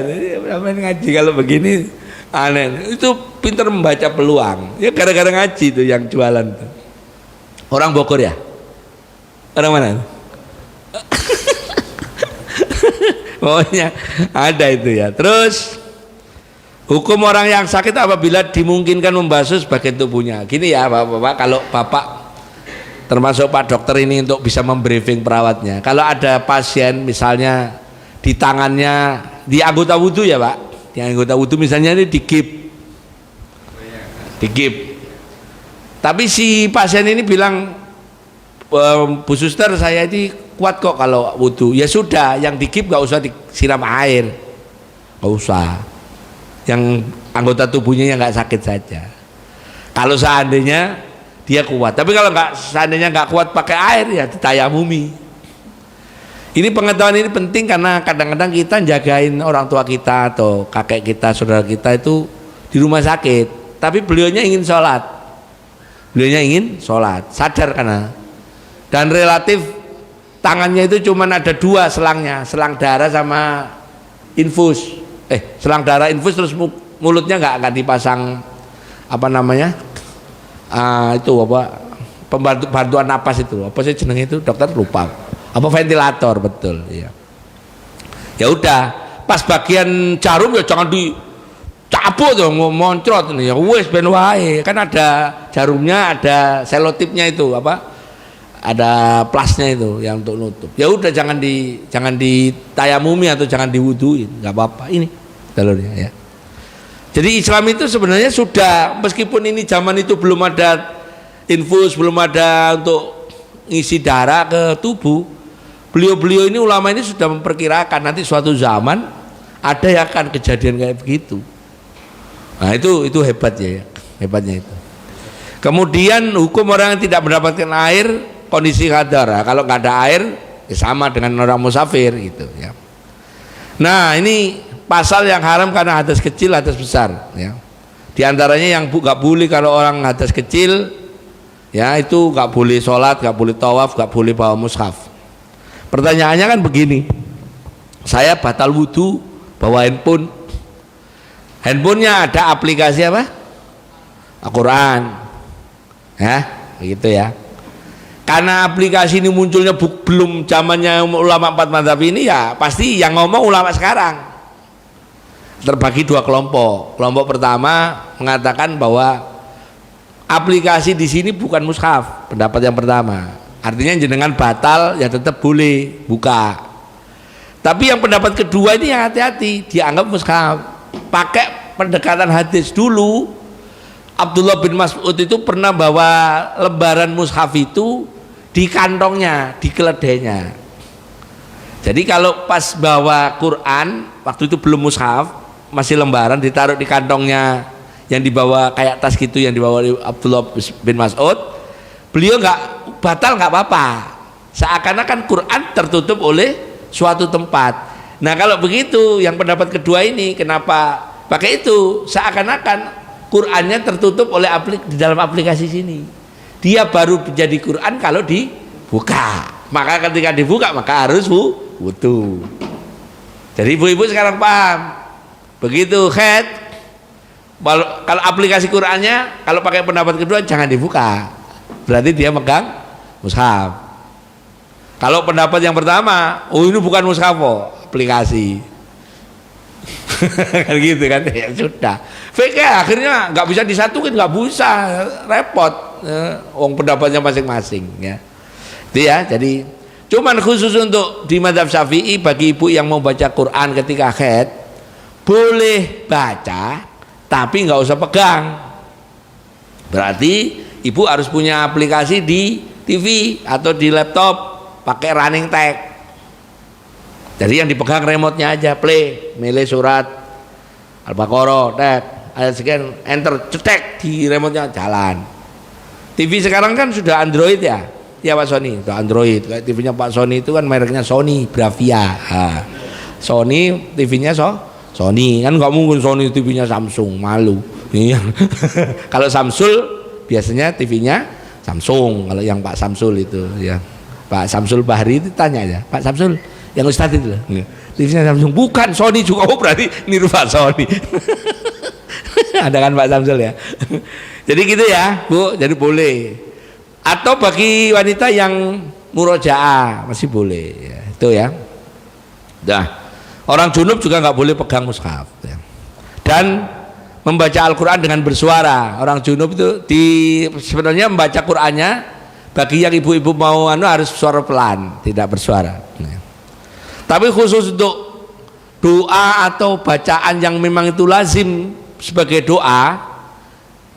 main ngaji kalau begini aneh. Itu pintar membaca peluang. Ya gara-gara ngaji itu yang jualan tuh. Orang Bogor ya? Orang mana? Pokoknya ada itu ya. Terus hukum orang yang sakit apabila dimungkinkan membasuh sebagian tubuhnya. Gini ya Bapak, kalau Bapak termasuk Pak Dokter ini untuk bisa membriefing perawatnya. Kalau ada pasien misalnya di tangannya, di anggota wudhu ya Pak, di anggota wudhu misalnya ini digip, tapi si pasien ini bilang, Bu Suster saya ini kuat kok kalau wudhu. Ya sudah, yang digip nggak usah disiram air, nggak usah, yang anggota tubuhnya yang nggak sakit saja. Kalau seandainya dia kuat, tapi kalau seandainya nggak kuat pakai air ya ditayamumi. Ini pengetahuan ini penting karena kadang-kadang kita jagain orang tua kita atau kakek kita, saudara kita itu di rumah sakit, tapi beliaunya ingin sholat, sadar karena, dan relatif tangannya itu cuma ada 2 selangnya, selang darah sama infus, selang darah infus, terus mulutnya nggak dipasang apa namanya, itu apa, bantuan napas itu, apa sih jeneng itu, dokter lupa, apa ventilator, betul ya. Ya udah, pas bagian jarum ya jangan dicabut tuh, moncrot nih ya, wes ben wae, kan ada jarumnya, ada selotipnya itu apa, ada plasnya itu yang untuk nutup. Ya udah jangan ditayamumi atau jangan diwuduin, nggak apa-apa, ini jalurnya ya. Jadi Islam itu sebenarnya sudah, meskipun ini zaman itu belum ada infus, belum ada untuk ngisi darah ke tubuh, beliau-beliau ini, ulama ini sudah memperkirakan nanti suatu zaman ada yang akan kejadian kayak begitu. Nah itu hebat ya, hebatnya itu. Kemudian hukum orang yang tidak mendapatkan air, kondisi hadar, kalau nggak ada air ya sama dengan orang musafir gitu ya. Nah ini pasal yang haram karena hadas kecil, hadas besar ya. Di antaranya yang nggak boleh kalau orang hadas kecil ya, itu nggak boleh sholat, nggak boleh tawaf, nggak boleh bawa mushaf. Pertanyaannya kan begini, saya batal wudhu bawa handphonenya ada aplikasi apa? Al-Quran ya, begitu ya. Karena aplikasi ini munculnya belum zamannya ulama 4 mazhab ini, ya pasti yang ngomong ulama sekarang. Terbagi 2 kelompok. Kelompok pertama mengatakan bahwa aplikasi di sini bukan mushaf, pendapat yang pertama. Artinya jenengan batal ya tetap boleh buka. Tapi yang pendapat kedua ini yang hati-hati, dianggap mushaf. Pakai pendekatan hadis dulu. Abdullah bin Mas'ud itu pernah bawa lembaran mushaf itu di kantongnya, di keledainya. Jadi kalau pas bawa Quran, waktu itu belum mushaf, masih lembaran, ditaruh di kantongnya yang dibawa kayak tas gitu yang dibawa Abdullah bin Mas'ud, beliau nggak batal, nggak apa-apa. Seakan-akan Quran tertutup oleh suatu tempat. Nah kalau begitu, yang pendapat kedua ini kenapa pakai itu? Seakan-akan Qurannya tertutup oleh di dalam aplikasi sini. Dia baru menjadi Quran kalau dibuka. Maka ketika dibuka maka harus wudu. Jadi ibu-ibu sekarang paham. Begitu khed, kalau aplikasi Qurannya kalau pakai pendapat kedua jangan dibuka. Berarti dia megang mushaf. Kalau pendapat yang pertama, oh ini bukan mushaf, aplikasi. Kan gitu kan, ya sudah. Fikih akhirnya nggak bisa disatuin, nggak bisa, repot. Wong pendapatnya masing-masing ya. Itu ya, jadi cuman khusus untuk di mazhab Syafi'i bagi ibu yang mau baca Quran ketika haid boleh baca, tapi nggak usah pegang. Berarti ibu harus punya aplikasi di TV atau di laptop pakai running tag. Jadi yang dipegang remote-nya aja, play, milih surat Al-Baqarah, tag, ayat sekian, enter, cetek di remote-nya jalan. TV sekarang kan sudah Android ya, ya Pak Sony, sudah Android. Kayak TV-nya Pak Sony itu kan mereknya Sony Bravia. Sony TV-nya Sony, kan nggak mungkin Sony TV-nya Samsung, malu. Iya. Kalau Samsul biasanya TV-nya Samsung, kalau yang Pak Samsul itu ya. Pak Samsul Bahri itu tanya aja, Pak Samsul yang Ustadz itu TV-nya Samsung, bukan Sony juga. Oh berarti niru Pak Sony. Ada kan Pak Samsul ya. Jadi gitu ya Bu, jadi boleh. Atau bagi wanita yang murojaah masih boleh ya. Itu ya. Nah, orang junub juga nggak boleh pegang mushaf ya. Dan membaca Al-Quran dengan bersuara. Orang junub itu sebenarnya membaca Qurannya bagi yang ibu-ibu mau harus suara pelan, tidak bersuara ya. Tapi khusus untuk doa atau bacaan yang memang itu lazim sebagai doa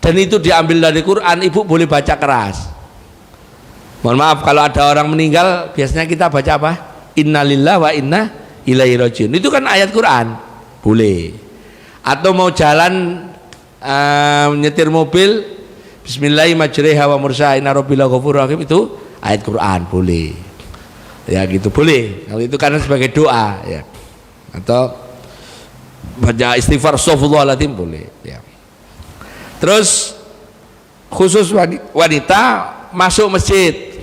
dan itu diambil dari Quran, ibu boleh baca keras. Mohon maaf kalau ada orang meninggal biasanya kita baca apa? Innalillahi wa inna ilaihi rajiun. Itu kan ayat Quran, boleh. Atau mau jalan nyetir mobil, Bismillahirrahmanirrahim majriha wa mursaha inna rabbila ghafurur rahim, itu ayat Quran, boleh. Ya gitu boleh. Kalau itu karena sebagai doa ya. Atau baca istighfar astaghfirullahaladzim boleh ya. Terus khusus wanita masuk masjid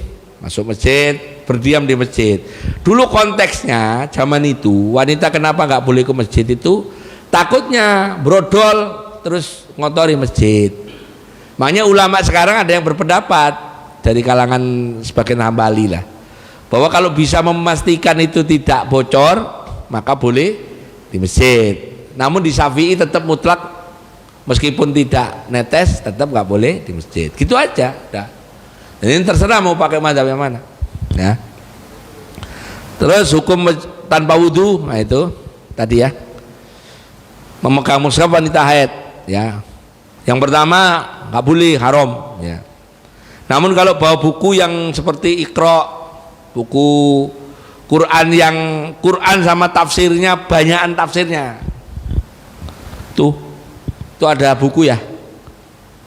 berdiam di masjid. Dulu konteksnya zaman itu wanita kenapa nggak boleh ke masjid itu takutnya brodol terus ngotori masjid. Makanya ulama sekarang ada yang berpendapat dari kalangan sebagian Hambali lah, bahwa kalau bisa memastikan itu tidak bocor maka boleh di masjid. Namun di Syafi'i tetap mutlak, meskipun tidak netes tetap nggak boleh di masjid. Gitu aja. Dah. Jadi terserah mau pakai mazhab yang mana. Ya. Terus hukum tanpa wudhu, nah itu tadi ya. Memegang mushaf wanita haid. Ya. Yang pertama nggak boleh, haram. Ya. Namun kalau bawa buku yang seperti Iqra, buku Quran yang Quran sama tafsirnya banyakan tafsirnya. Tuh ada buku ya.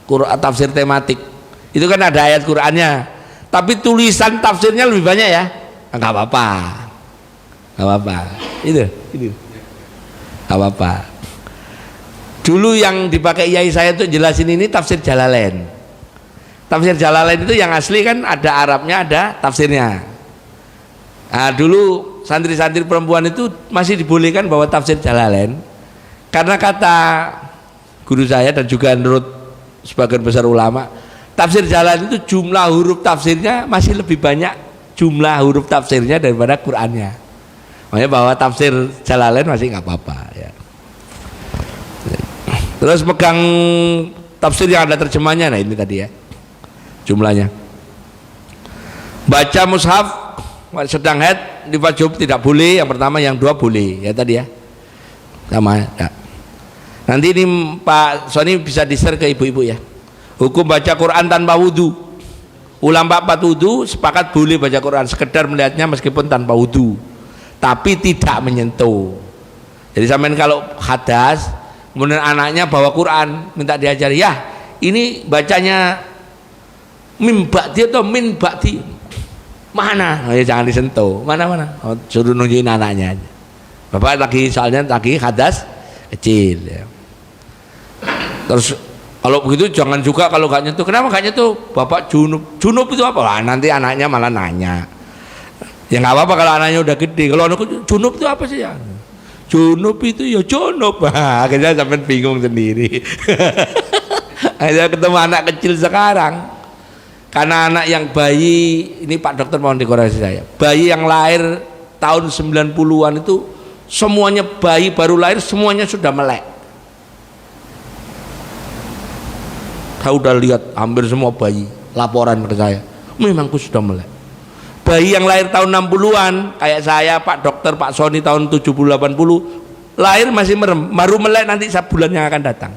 Quran tafsir tematik. Itu kan ada ayat Qurannya. Tapi tulisan tafsirnya lebih banyak ya. Enggak apa-apa. Enggak apa-apa. Itu. Enggak apa-apa. Dulu yang dipakai yai saya untuk jelasin ini tafsir Jalalain. Tafsir Jalalain itu yang asli kan ada Arabnya, ada tafsirnya. Nah, dulu santri-santri perempuan itu masih dibolehkan bawa tafsir Jalalain karena kata guru saya dan juga menurut sebagian besar ulama, Tafsir Jalalain itu jumlah huruf tafsirnya masih lebih banyak jumlah huruf tafsirnya daripada Qur'annya. Makanya bahwa tafsir Jalalain masih nggak apa-apa ya. Terus pegang tafsir yang ada terjemahnya, nah ini tadi ya jumlahnya. Baca mushaf sedang haid di wajib tidak boleh, yang pertama, yang dua boleh ya tadi ya. Sama ya. Nanti ini Pak Sony bisa di-share ke ibu-ibu ya. Hukum baca Quran tanpa wudhu. Ulama 4 wudhu sepakat boleh baca Quran, sekedar melihatnya meskipun tanpa wudhu, tapi tidak menyentuh. Jadi sampean kalau hadas kemudian anaknya bawa Quran minta diajari, ya ini bacanya mim ba'di atau min ba'di mana, oh, ya jangan disentuh, mana oh, suruh nunjukin anaknya aja. Bapak lagi soalnya lagi hadas kecil ya. Terus kalau begitu jangan juga kalau gak nyentuh. Kenapa gak nyentuh? Bapak junub. Junub itu apa? Lah, nanti anaknya malah nanya. Ya nggak apa-apa kalau anaknya udah gede. Kalau anakku junub itu apa sih ya? Junub itu ya junub. Akhirnya sampai bingung sendiri. Akhirnya ketemu anak kecil sekarang. Karena anak yang bayi, ini Pak Dokter mohon dikoreksi saya. Bayi yang lahir tahun 90-an itu semuanya bayi baru lahir semuanya sudah melek. Saya udah lihat hampir semua bayi laporan ke saya, memangku sudah melek. Bayi yang lahir tahun 60-an kayak saya, Pak Dokter, Pak Sony tahun 70-80 lahir masih merem, baru melek nanti bulan yang akan datang.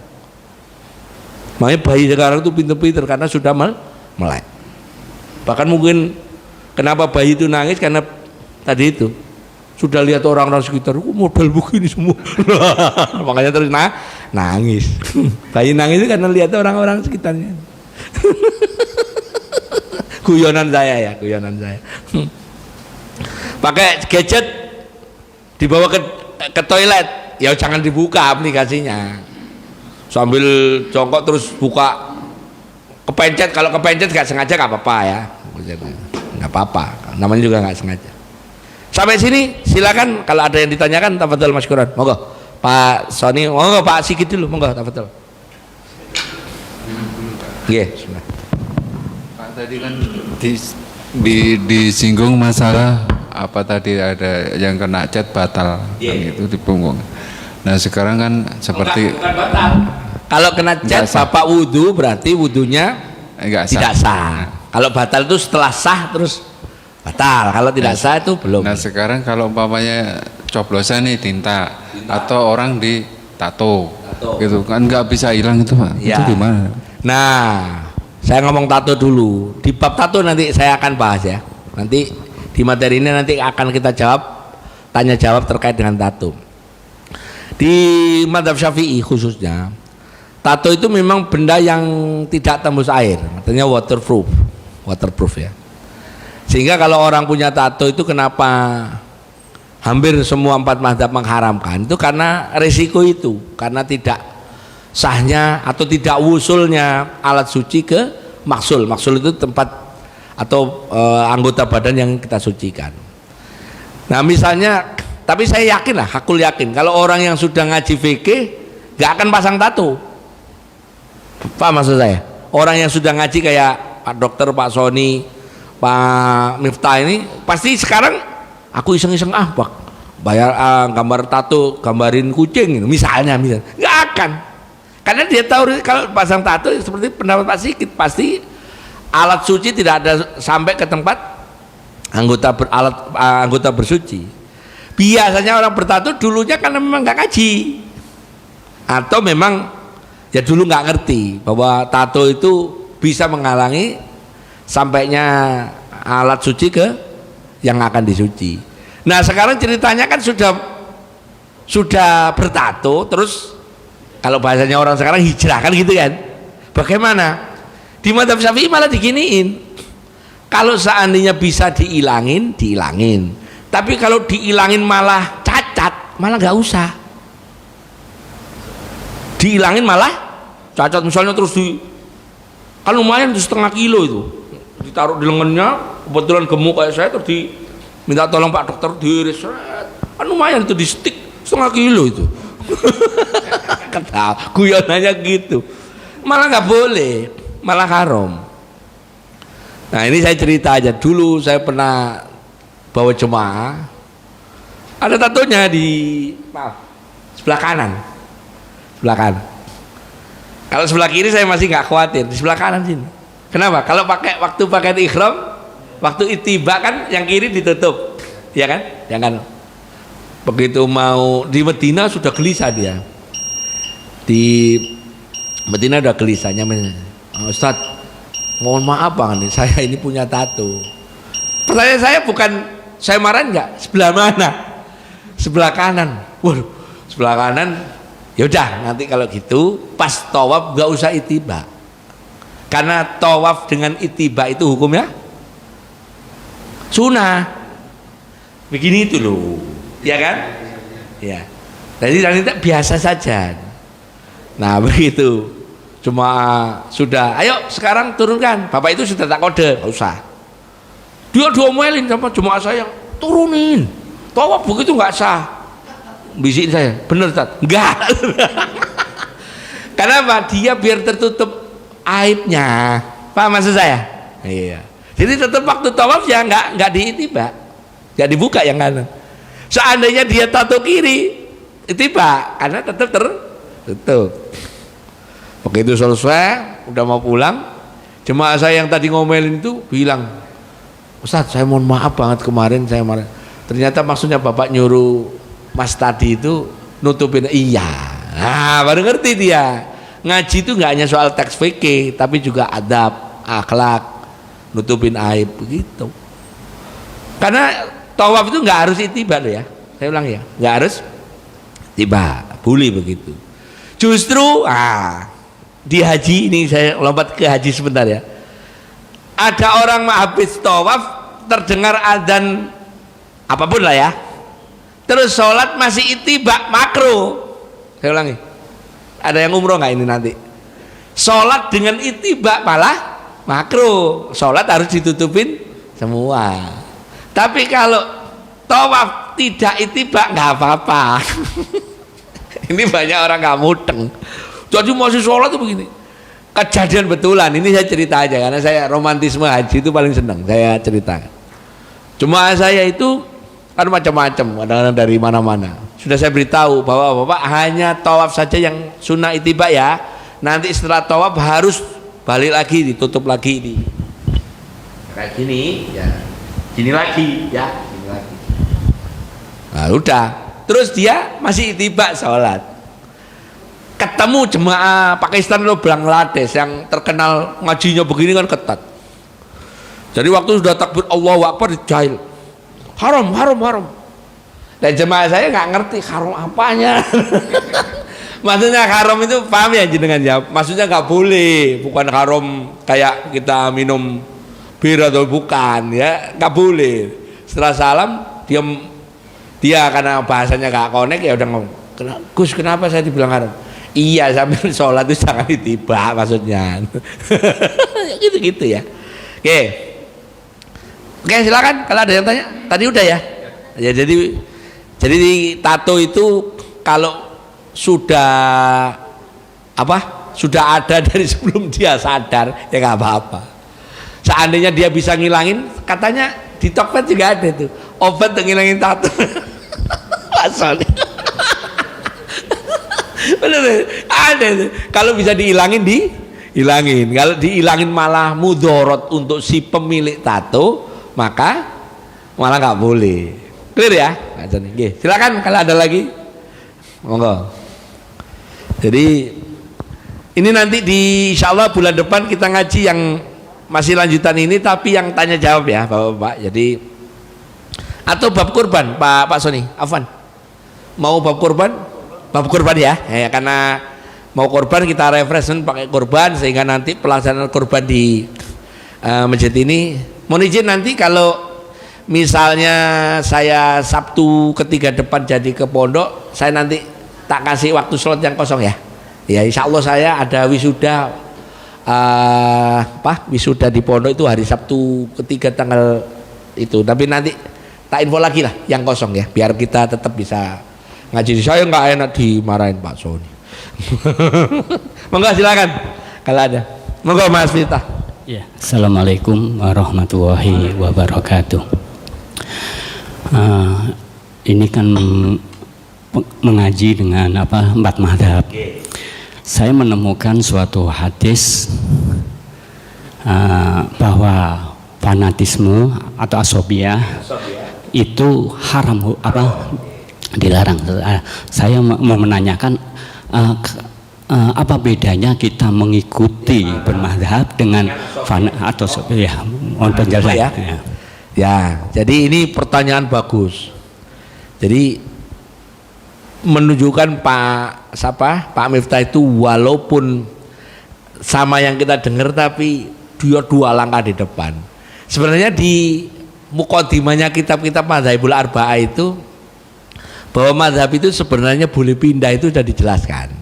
Makanya bayi sekarang itu pinter-pinter karena sudah melek. Bahkan mungkin kenapa bayi itu nangis karena tadi itu sudah lihat orang-orang sekitar, model begini semua. Makanya terus nangis. Bayi nangis itu karena lihat orang-orang sekitarnya. Guyonan saya ya, guyonan saya. Pakai gadget dibawa ke toilet, ya jangan dibuka aplikasinya. Sambil jongkok terus buka, kepencet. Kalau kepencet nggak sengaja nggak apa-apa ya, nggak apa-apa. Namanya juga nggak sengaja. Sampai sini silakan, kalau ada yang ditanyakan tafadhol masykuran. Monggo Pak Sony, monggo Pak Sigit dulu, monggo tafadhol. Nggih, bismillah.
Pak tadi kan disinggung masalah apa tadi, ada yang kena cat batal kan itu di punggung. Nah sekarang kan seperti
bukan batal. Kalau kena cat Bapak wudhu berarti wudhunya tidak sah. Kalau batal itu setelah sah terus batal, kalau tidak sah itu belum.
Nah sekarang kalau umpamanya coblosan nih tinta atau orang di tato gitu kan nggak bisa hilang itu Pak,
ya.
Itu gimana?
Nah saya ngomong tato dulu, di bab tato nanti saya akan bahas ya, nanti di materi ini nanti akan kita jawab tanya jawab terkait dengan tato. Di mazhab Syafi'i khususnya tato itu memang benda yang tidak tembus air, artinya waterproof ya. Sehingga kalau orang punya tato itu kenapa hampir semua 4 mazhab mengharamkan itu karena resiko itu, karena tidak sahnya atau tidak wusulnya alat suci ke maksul. Maksul itu tempat atau anggota badan yang kita sucikan. Nah misalnya, tapi saya yakin lah, hakul yakin kalau orang yang sudah ngaji fikih nggak akan pasang tato. Paham maksud saya? Orang yang sudah ngaji kayak Pak Dokter, Pak Sony, Pak Miftah ini pasti sekarang aku iseng-iseng Pak bayar gambar tato, gambarin kucing misalnya nggak akan, karena dia tahu kalau pasang tato seperti pendapat Pak Sigit pasti alat suci tidak ada sampai ke tempat anggota bersuci. Biasanya orang bertato dulunya karena memang nggak ngaji atau memang ya dulu nggak ngerti bahwa tato itu bisa menghalangi sampainya alat suci ke yang akan disuci. Nah sekarang ceritanya kan sudah bertato, terus kalau bahasanya orang sekarang hijrah kan gitu kan. Bagaimana? Di mazhab Syafi'i malah diginiin. Kalau seandainya bisa dihilangin, tapi kalau dihilangin malah cacat, malah nggak usah. Dihilangin malah cacat, misalnya terus kan lumayan 1,5 kilo itu ditaruh di lengannya, kebetulan gemuk kayak saya, terus diminta tolong Pak Dokter diiris, kan lumayan itu di stick 1,5 kilo itu. Ketawa guyonannya gitu, malah nggak boleh, malah haram. Nah ini saya cerita aja, dulu saya pernah bawa jemaah, ada tatonya di sebelah kanan. Kalau sebelah kiri saya masih nggak khawatir, di sebelah kanan sini. Kenapa? Kalau waktu pakai ihram, waktu itiba kan yang kiri ditutup, ya kan? Jangan. Begitu mau di Medina sudah gelisah dia. Di Medina udah gelisahnya, Ustadz, mohon maaf Bang, saya ini punya tato. Pertanyaan saya bukan saya marahin nggak, sebelah mana? Sebelah kanan. Waduh, sebelah kanan. Yaudah, nanti kalau gitu pas tawaf nggak usah itiba. Karena tawaf dengan itiba itu hukumnya sunnah. Begini itu loh, ya kan? Ya. Jadi nanti biasa saja. Nah begitu. Cuma sudah, ayo sekarang turunkan. Bapak itu sudah tak kode, nggak usah. Dia diomelin sama jemaah saya, turunin. Tawaf begitu nggak sah. Bisikin saya, bener Tat? Enggak. Kenapa? Dia biar tertutup aibnya. Paham maksud saya? Iya. Jadi tetap waktu tawaf ya nggak diitiba, nggak dibuka yang kanan. Seandainya dia tato kiri, itiba, karena tetap tertutup. Begitu selesai, udah mau pulang, jemaah saya yang tadi ngomelin itu bilang, Ustadz saya mohon maaf banget kemarin saya marah. Ternyata maksudnya Bapak nyuruh Mas tadi itu nutupin. Iya. Nah baru ngerti dia. Ngaji itu nggak hanya soal teks fikih, tapi juga adab, akhlak, nutupin aib begitu. Karena tawaf itu nggak harus itiba loh ya. Saya ulang ya, nggak harus tiba, boleh begitu. Justru di haji ini saya lompat ke haji sebentar ya. Ada orang habis tawaf terdengar adzan apapun lah ya, terus sholat masih itiba, makruh. Saya ulangi, ada yang umroh nggak ini nanti? Sholat dengan itiba malah makruh. Sholat harus ditutupin semua. Tapi kalau tawaf tidak itiba nggak apa-apa. Ini banyak orang nggak mudeng. Jadi masih sholat tuh begini. Kejadian betulan, ini saya cerita aja karena saya romantisme haji itu paling senang saya ceritakan. Cuma saya itu kan macam-macam, kadang-kadang dari mana-mana. Sudah saya beritahu bahwa Bapak hanya tawaf saja yang sunnah itiba ya. Nanti setelah tawaf harus balik lagi, ditutup lagi di kayak gini ya. Gini lagi ya, gini lagi. Nah, udah. Terus dia masih itiba sholat. Ketemu jemaah Pakistan atau Bangladesh yang terkenal ngajinya begini kan ketat. Jadi waktu sudah takbir Allahu Akbar dijahil. Haram. Dan jemaah saya nggak ngerti haram apanya. Maksudnya haram itu paham ya jenengan ya? Maksudnya nggak boleh, bukan haram kayak kita minum bir atau bukan ya, nggak boleh. Setelah salam dia karena bahasanya nggak connect ya udah ngomong, Gus kenapa saya dibilang haram? Iya sambil sholat itu jangan ditiba maksudnya. Gitu ya. Oke silakan kalau ada yang tanya. Tadi udah ya. Ya jadi tato itu kalau sudah ada dari sebelum dia sadar ya nggak apa-apa. Seandainya dia bisa ngilangin, katanya di Tokped juga ada tuh obat untuk ngilangin tato. Asalnya. Bener, ada tuh. Kalau bisa dihilangin dihilangin. Kalau dihilangin malah mudorot untuk si pemilik tato, maka malah nggak boleh. Clear ya? Silakan kalau ada lagi, monggo. Jadi ini nanti insya Allah bulan depan kita ngaji yang masih lanjutan ini, tapi yang tanya jawab ya Bapak-bapak. Jadi atau bab kurban Pak Sony, Afwan mau bab kurban ya, karena mau kurban kita refreshment pakai kurban sehingga nanti pelaksanaan kurban di masjid ini. Mohon izin nanti kalau misalnya saya Sabtu ketiga depan jadi ke pondok, saya nanti tak kasih waktu slot yang kosong ya. Ya insya Allah saya ada wisuda wisuda di pondok itu hari Sabtu ketiga tanggal itu. Tapi nanti tak info lagi lah yang kosong ya, biar kita tetap bisa ngaji. Saya nggak enak dimarahin Pak Sony. Monggo silakan kalau ada. Monggo Mas Vita.
Ya, Assalamualaikum warahmatullahi wabarakatuh. Ini kan mengaji dengan empat mazhab. Saya menemukan suatu hadis bahwa fanatisme atau asobiyah itu haram dilarang. Saya mau menanyakan apa bedanya kita mengikuti bermadzhab dengan atau ya, mohon penjelasan.
Ya, jadi ini pertanyaan bagus. Jadi menunjukkan Pak Miftah itu walaupun sama yang kita dengar tapi dia dua langkah di depan. Sebenarnya di muqaddimahnya kitab-kitab Madzhabul Arba'ah itu bahwa mazhab itu sebenarnya boleh pindah itu sudah dijelaskan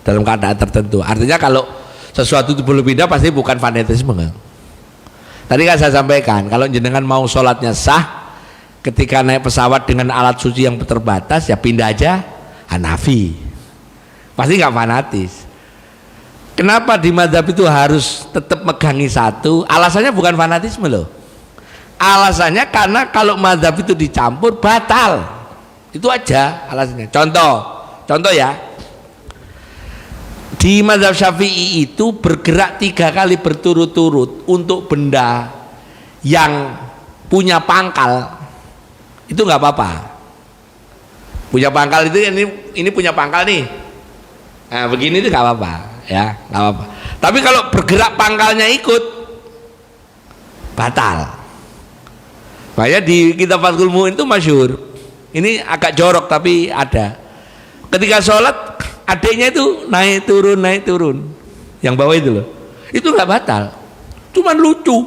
dalam keadaan tertentu. Artinya kalau sesuatu itu boleh pindah pasti bukan fanatisme. Tadi kan saya sampaikan kalau jenengan mau sholatnya sah ketika naik pesawat dengan alat suci yang terbatas ya pindah aja Hanafi, pasti nggak fanatis. Kenapa di mazhab itu harus tetap megangi satu? Alasannya bukan fanatisme loh. Alasannya karena kalau mazhab itu dicampur batal. Itu aja alasannya. Contoh ya. Di mazhab Syafi'i itu bergerak 3 kali berturut-turut untuk benda yang punya pangkal itu nggak apa-apa. Punya pangkal itu ini punya pangkal nih. Nah, begini itu nggak apa-apa, ya, nggak apa-apa. Tapi kalau bergerak pangkalnya ikut batal. Makanya di kitab Fathul Mu'in itu masyhur. Ini agak jorok tapi ada. Ketika sholat adiknya itu naik turun. Yang bawah itu loh. Itu nggak batal. Cuman lucu.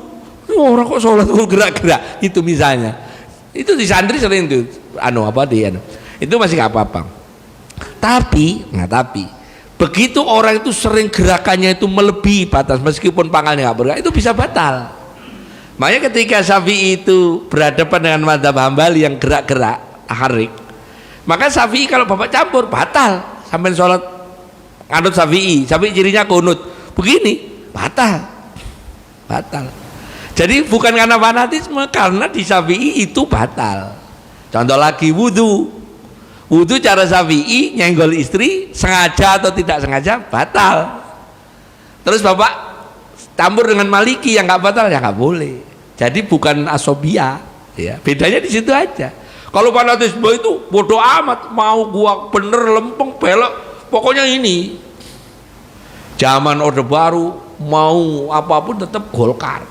Orang kok sholat gerak-gerak itu misalnya. Itu di santri sering tuh itu masih nggak apa-apa. Tapi begitu orang itu sering gerakannya itu melebihi batas meskipun pangkalnya nggak bergerak itu bisa batal. Makanya ketika Syafi'i itu berhadapan dengan mazhab Hambali yang gerak-gerak harik, maka Syafi'i kalau bapak campur batal. Sampai sholat nganut Syafi'i cirinya kunut begini batal. Jadi bukan karena fanatisme, karena di Syafi'i itu batal. Contoh lagi wudhu cara Syafi'i nyenggol istri sengaja atau tidak sengaja batal. Terus bapak campur dengan Maliki yang nggak batal ya nggak boleh. Jadi bukan asobia, ya bedanya di situ aja. Kalau fanatisme itu bodoh amat, mau gua bener lempeng belok, pokoknya ini zaman Orde Baru mau apapun tetap Golkar.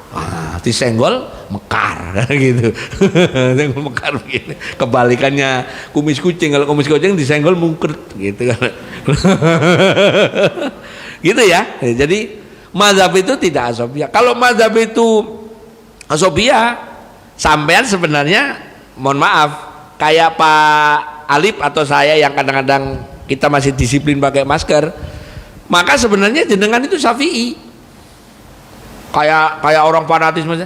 Disenggol mekar gitu. Senggol mekar begini. Kebalikannya kumis kucing, kalau kumis kucing disenggol mungkert gitu kan. Gitu ya. Jadi mazhab itu tidak asobia. Kalau mazhab itu asobia, sampean sebenarnya mohon maaf kayak Pak Alip atau saya yang kadang-kadang kita masih disiplin pakai masker, maka sebenarnya jenengan itu Syafi'i. Kayak orang fanatisme.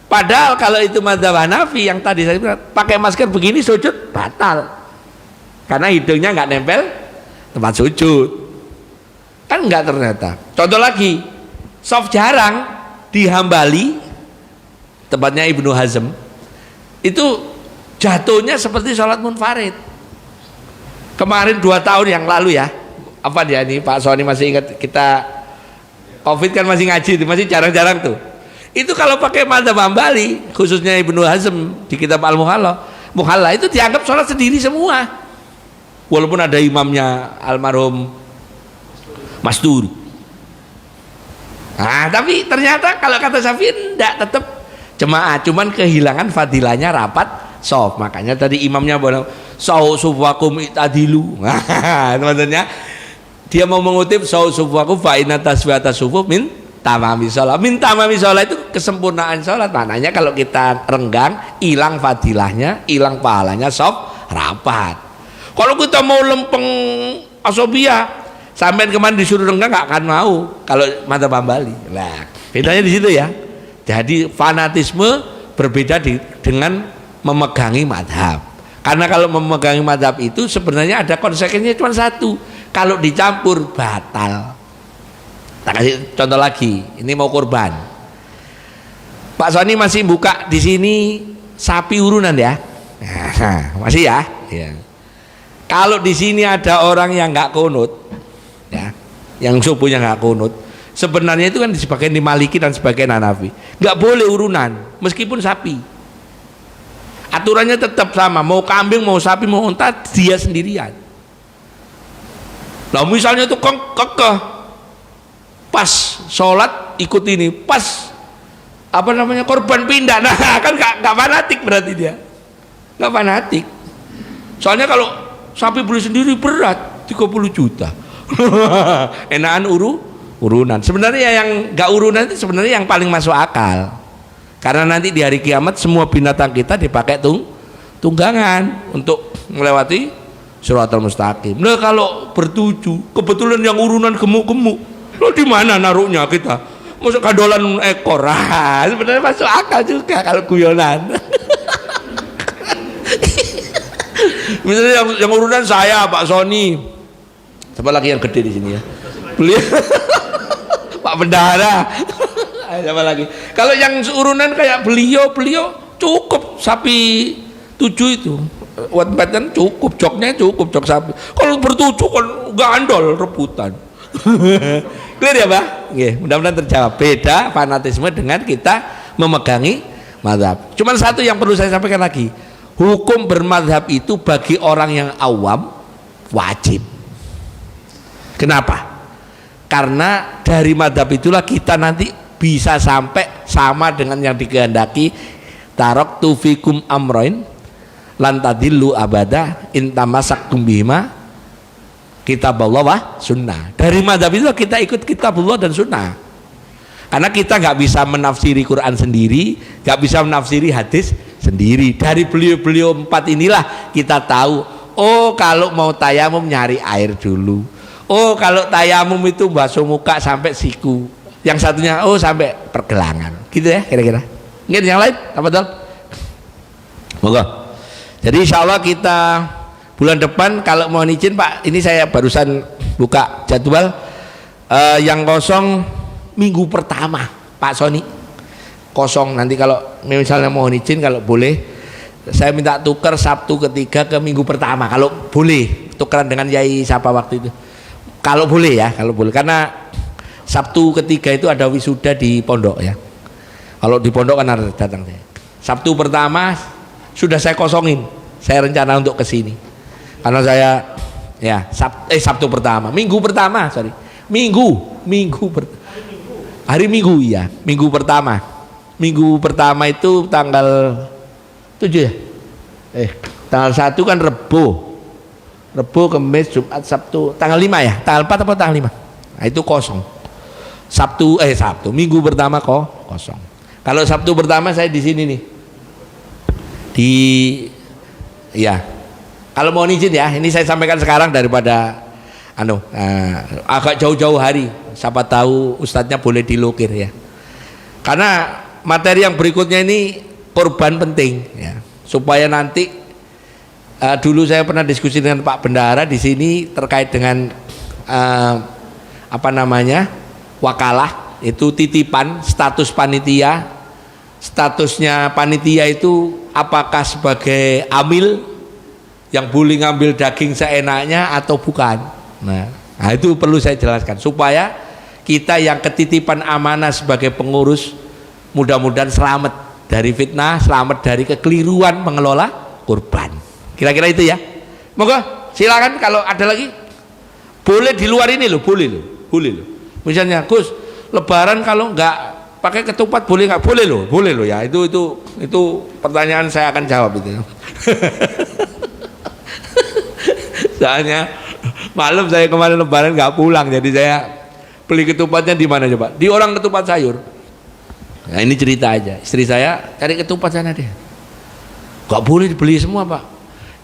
Padahal kalau itu mazhab Hanafi yang tadi saya bilang pakai masker begini sujud batal. Karena hidungnya nggak nempel tempat sujud. Kan enggak ternyata. Contoh lagi, soft jarang di Hambali tempatnya Ibnu Hazm itu jatuhnya seperti sholat munfarid. Kemarin 2 tahun yang lalu ya, apa dia nih Pak Sony masih ingat, kita Covid kan masih ngaji itu, masih jarang-jarang tuh. Itu kalau pakai mazhab Hambali, khususnya Ibnu Hazm di kitab Al-Muhalla itu dianggap sholat sendiri semua. Walaupun ada imamnya almarhum Mas Duri. Nah, tapi ternyata kalau kata Syafi'i enggak, tetap jemaah, cuman kehilangan fadilahnya rapat soft. Makanya tadi imamnya bilang sufakum itadilu. Nah, teman-temannya dia mau mengutip sufakum fa inna taswiyata sufuf min tamami sholat. Min tamami sholat itu kesempurnaan sholat. Maknanya kalau kita renggang, hilang fadilahnya, hilang pahalanya soft rapat. Kalau kita mau lempeng asobia, sampai kemarin disuruh renggang nggak akan mau. Kalau mazhab Hambali, nah bedanya di situ ya. Jadi fanatisme berbeda dengan memegangi madhab. Karena kalau memegangi madhab itu sebenarnya ada konsekuensinya cuma satu. Kalau dicampur batal. Tak kasih contoh lagi. Ini mau kurban. Pak Sony masih buka di sini sapi urunan ya? Nah, masih ya? Ya. Kalau di sini ada orang yang nggak kunut, ya, yang subuhnya nggak kunut, sebenarnya itu kan di sebagian di Maliki dan sebagian Hanafi, nggak boleh urunan, meskipun sapi. Aturannya tetap sama, mau kambing, mau sapi, mau unta, dia sendirian. Nah misalnya itu kekeh, pas sholat ikut ini, pas apa namanya korban pindah, nah kan nggak fanatik berarti dia, nggak fanatik. Soalnya kalau sapi beli sendiri berat 30 juta, enakan urunan. Sebenarnya yang nggak urunan itu sebenarnya yang paling masuk akal. Karena nanti di hari kiamat semua binatang kita dipakai tunggangan untuk melewati Shiratal Mustaqim. Nah kalau bertuju, kebetulan yang urunan gemuk-gemuk, lo di mana naruhnya kita? Masuk kadolan ekor. Sebenarnya masuk akal juga kalau guyonan. Misalnya yang urunan saya, Pak Sony. Siapa lagi yang gede di sini ya? Beliau Pak Bendahara. Siapa lagi? Kalau yang urunan kayak beliau cukup sapi 7 itu. Watt kan cukup, joknya cukup, jok sapi. Kalau bertujuh kan gandol rebutan. Clear ya, Pak? Nggih, mudah-mudahan terjawab. Beda fanatisme dengan kita memegangi mazhab. Cuman satu yang perlu saya sampaikan lagi. Hukum bermadhab itu bagi orang yang awam wajib. Kenapa? Karena dari madhab itulah kita nanti bisa sampai sama dengan yang dikehendaki. Taraktu fikum amroin lan tadillu abada in tamassakum bihima kitabullah wa sunnah. Dari madhab itu kita ikut kitabullah dan sunnah. Karena kita nggak bisa menafsiri Quran sendiri, nggak bisa menafsiri hadis sendiri. Dari beliau-beliau 4 inilah kita tahu, oh kalau mau tayamum nyari air dulu, oh kalau tayamum itu basuh muka sampai siku, yang satunya oh sampai pergelangan, gitu ya kira-kira. Mungkin yang lain apa betul? Moga. Jadi insya Allah kita bulan depan kalau mau izin Pak, ini saya barusan buka jadwal yang kosong minggu pertama Pak Sony kosong. Nanti kalau misalnya mau izin, kalau boleh saya minta tukar Sabtu ketiga ke minggu pertama, kalau boleh tukeran dengan Yai siapa waktu itu, kalau boleh ya, kalau boleh, karena Sabtu ketiga itu ada wisuda di pondok ya. Kalau di pondok kan harus datang saya. Sabtu pertama sudah saya kosongin, saya rencana untuk kesini karena saya ya Sabtu pertama, minggu pertama sorry, hari Minggu ya, minggu pertama itu tanggal 7 ya, tanggal 1 kan Rebo, Kamis, Jumat, Sabtu, tanggal 5 ya, tanggal 4 atau tanggal 5, nah itu kosong. Sabtu Minggu pertama kosong. Kalau Sabtu pertama saya di sini nih, ya kalau mau izin ya, ini saya sampaikan sekarang daripada agak jauh-jauh hari, siapa tahu ustadznya boleh dilukir ya, karena materi yang berikutnya ini korban penting ya, supaya nanti dulu saya pernah diskusi dengan Pak Bendahara di sini terkait dengan wakalah, itu titipan, status panitia. Statusnya panitia itu apakah sebagai amil yang boleh ngambil daging seenaknya atau bukan. Nah itu perlu saya jelaskan supaya kita yang ketitipan amanah sebagai pengurus mudah-mudahan selamat dari fitnah, selamat dari kekeliruan mengelola kurban. Kira-kira itu ya. Moga silakan kalau ada lagi. Boleh di luar ini loh, boleh loh. Misalnya Gus, lebaran kalau nggak pakai ketupat boleh nggak? Boleh loh ya. Itu pertanyaan saya akan jawab itu. Soalnya malam saya kemarin lebaran nggak pulang, jadi saya beli ketupatnya di mana coba? Di orang ketupat sayur. Nah ini cerita aja, istri saya cari ketupat sana deh. Nggak boleh dibeli semua Pak.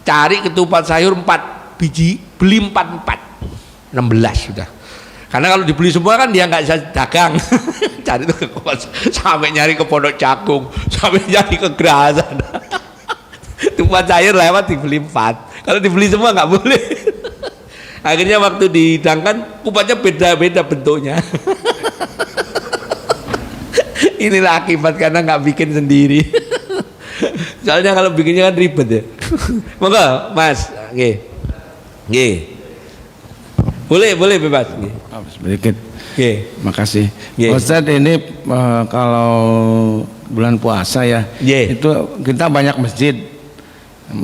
Cari ketupat sayur 4 biji, beli 4 16 sudah. Karena kalau dibeli semua kan dia nggak bisa dagang. Cari itu ke sampai nyari ke Pondok Cakung, sampai nyari ke Gerasan. Tupat sayur lewat dibeli 4. Kalau dibeli semua nggak boleh. Akhirnya waktu dihidangkan kupatnya beda-beda bentuknya. Inilah akibat karena nggak bikin sendiri. Soalnya kalau bikinnya kan ribet ya. Monggo, Mas. Nggih. Nggih. Boleh bebas. Nggih.
Sedikit.
Nggih.
Makasih.
Nggih.
Ustadz, ini kalau bulan puasa ya,
Nggih.
itu kita banyak masjid.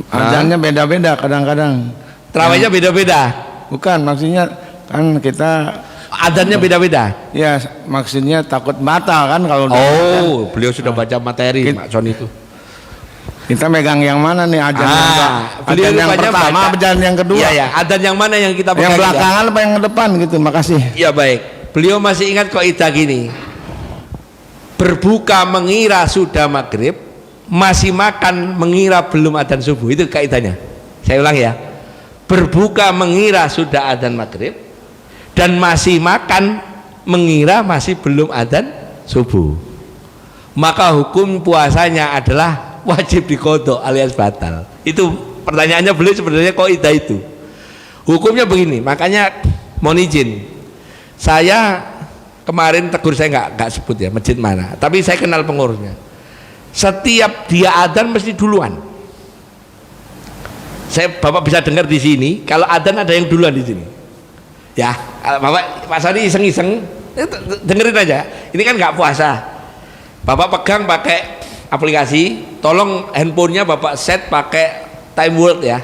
Azannya beda-beda kadang-kadang.
Terawihnya beda-beda.
Bukan, maksudnya kan kita
Adzannya beda-beda.
ya maksudnya takut batal kan kalau
Oh, beliau sudah baca materi Mak Son itu.
kita megang yang mana nih azan
beliau
azan yang
rupanya
pertama,
baca.
azan yang kedua,
Iya ya, adzan yang mana yang kita
yang
pegang?
belakangan apa yang depan gitu. Makasih.
Iya baik. Beliau masih ingat kaidah gini. Berbuka mengira sudah maghrib, masih makan mengira belum adzan subuh. Itu kaidahnya. Saya ulang ya. Berbuka mengira sudah adzan maghrib dan masih makan mengira masih belum adzan subuh. Maka hukum puasanya adalah wajib diqodho alias batal. Itu pertanyaannya beliau sebenarnya kaidah itu. Hukumnya begini, makanya mohon izin. Saya kemarin tegur, saya nggak sebut ya masjid mana, tapi saya kenal pengurusnya. Setiap dia adzan mesti duluan. Bapak bisa dengar di sini, kalau adzan ada yang duluan di sini. Ya, Bapak Pak Sani iseng-iseng dengerin aja. Ini kan nggak puasa. Bapak pegang pakai aplikasi, tolong handphonenya Bapak set pakai time world ya,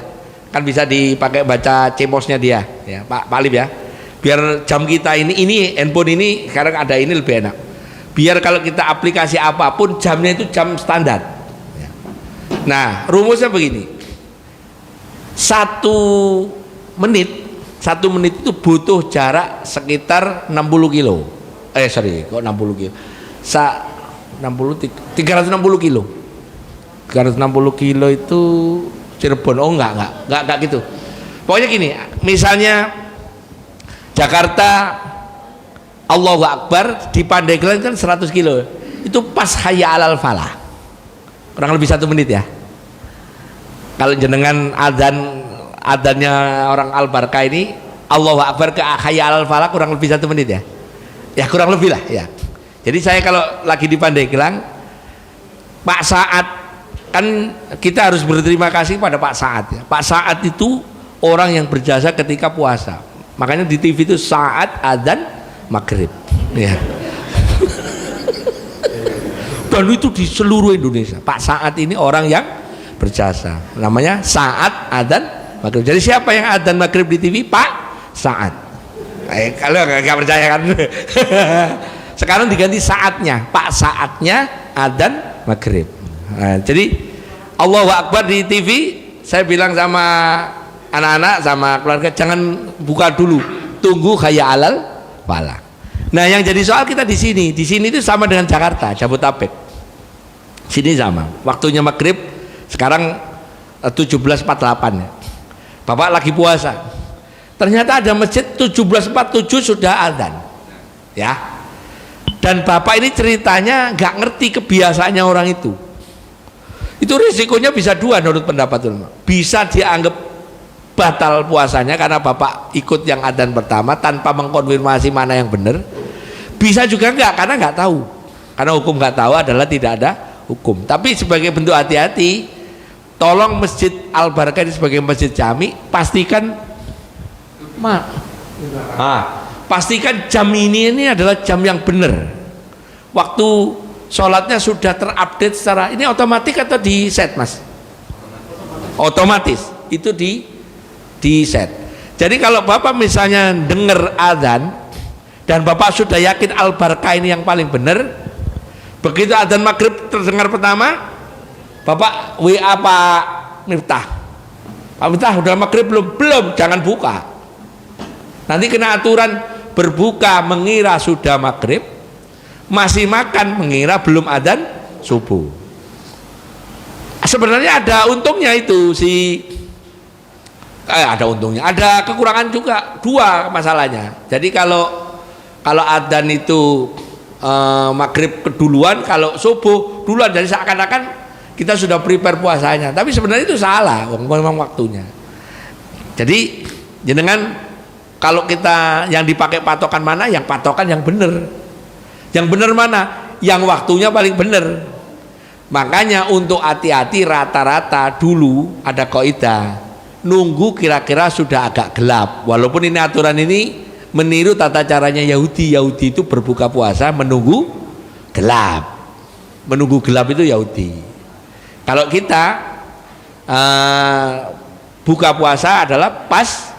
kan bisa dipakai baca cemosnya dia ya Pak Alif ya, biar jam kita ini handphone ini sekarang ada ini lebih enak, biar kalau kita aplikasi apapun jamnya itu jam standar ya. Nah rumusnya begini, 1 menit itu butuh jarak sekitar 60 kilo kok 60 kilo 360 kilo 360 kilo itu Cirebon. Oh enggak gitu. Pokoknya gini, misalnya Jakarta Allahu Akbar di Pandeglang kan 100 kilo, itu pas hayya alal falah kurang lebih 1 menit ya. Kalau jenengan adzannya orang Al-Barkah ini Allahu Akbar ke hayya alal falah kurang lebih 1 menit ya. Ya kurang lebih lah ya. Jadi saya kalau lagi di Pandeglang, Pak Saad, kan kita harus berterima kasih pada Pak Saad ya. Pak Saad itu orang yang berjasa ketika puasa, makanya di TV itu saat adzan maghrib ya. Dan itu di seluruh Indonesia Pak Saad ini orang yang berjasa, namanya saat adzan maghrib. Jadi siapa yang adzan maghrib di TV? Pak Saad. Kalau nggak percaya kan sekarang diganti saatnya, Pak Saatnya adzan maghrib. Nah, jadi Allahu Akbar di TV, saya bilang sama anak-anak sama keluarga, jangan buka dulu, tunggu hayya alal falah. Nah yang jadi soal kita di sini itu sama dengan Jakarta, Jabodetabek. Sini sama, waktunya maghrib sekarang 17.48 ya. Bapak lagi puasa, ternyata ada masjid 17.47 sudah adzan ya. Dan bapak ini ceritanya nggak ngerti kebiasaannya orang itu risikonya bisa 2 menurut pendapat ulama. Bisa dianggap batal puasanya karena bapak ikut yang adzan pertama tanpa mengkonfirmasi mana yang benar. Bisa juga enggak, karena nggak tahu, karena hukum nggak tahu adalah tidak ada hukum. Tapi sebagai bentuk hati-hati, tolong Masjid Al-Barkah ini sebagai masjid jami, pastikan pastikan jam ini adalah jam yang benar, waktu sholatnya sudah terupdate secara ini otomatis atau di set mas? Otomatis itu di set. Jadi kalau bapak misalnya dengar adzan dan bapak sudah yakin Al-Barkah ini yang paling benar, begitu adzan maghrib terdengar pertama, bapak WA Pak Miftah, Pak Miftah udah maghrib belum, jangan buka, nanti kena aturan berbuka mengira sudah maghrib, masih makan mengira belum adzan subuh. Sebenarnya ada untungnya itu ada untungnya, ada kekurangan juga, 2 masalahnya. Jadi kalau adzan itu maghrib keduluan, kalau subuh duluan, jadi seakan-akan kita sudah prepare puasanya, tapi sebenarnya itu salah, memang waktunya. Jadi jenengan kalau kita yang dipakai patokan mana, yang patokan yang benar. Yang benar mana? yang waktunya paling benar. Makanya untuk hati-hati rata-rata dulu ada kaidah nunggu kira-kira sudah agak gelap. Walaupun ini aturan ini meniru tata caranya Yahudi. Yahudi itu berbuka puasa menunggu gelap. Menunggu gelap itu Yahudi. Kalau kita buka puasa adalah pas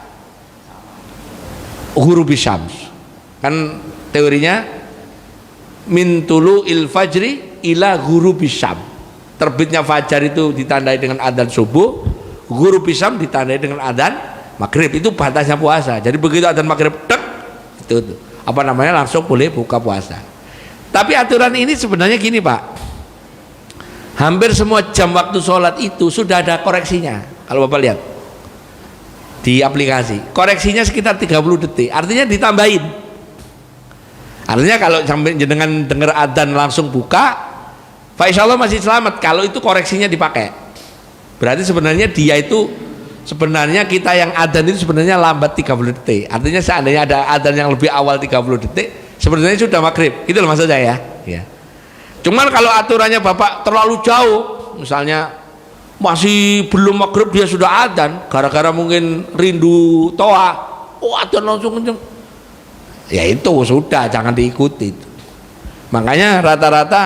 ghurubis syams. Kan teorinya min tulu'il fajri ila ghurubis syams. Terbitnya fajar itu ditandai dengan adzan subuh, ghurubis syams ditandai dengan adzan maghrib. Itu batasnya puasa. Jadi begitu adzan maghrib tek, itu apa namanya langsung boleh buka puasa. Tapi aturan ini sebenarnya gini Pak, hampir semua jam waktu sholat itu sudah ada koreksinya. Kalau Bapak lihat di aplikasi, koreksinya sekitar 30 detik, artinya ditambahin. Artinya kalau sampai jenengan dengar adzan langsung buka, Pak insya Allah masih selamat kalau itu koreksinya dipakai. Berarti sebenarnya dia itu, sebenarnya kita yang adzan itu sebenarnya lambat 30 detik. Artinya seandainya ada adzan yang lebih awal 30 detik, sebenarnya sudah maghrib. Itu loh maksud saya ya. Cuman kalau aturannya Bapak terlalu jauh, misalnya masih belum maghrib dia sudah adzan, gara-gara mungkin rindu toa, adzan langsung kenceng, ya itu sudah jangan diikuti. Makanya rata-rata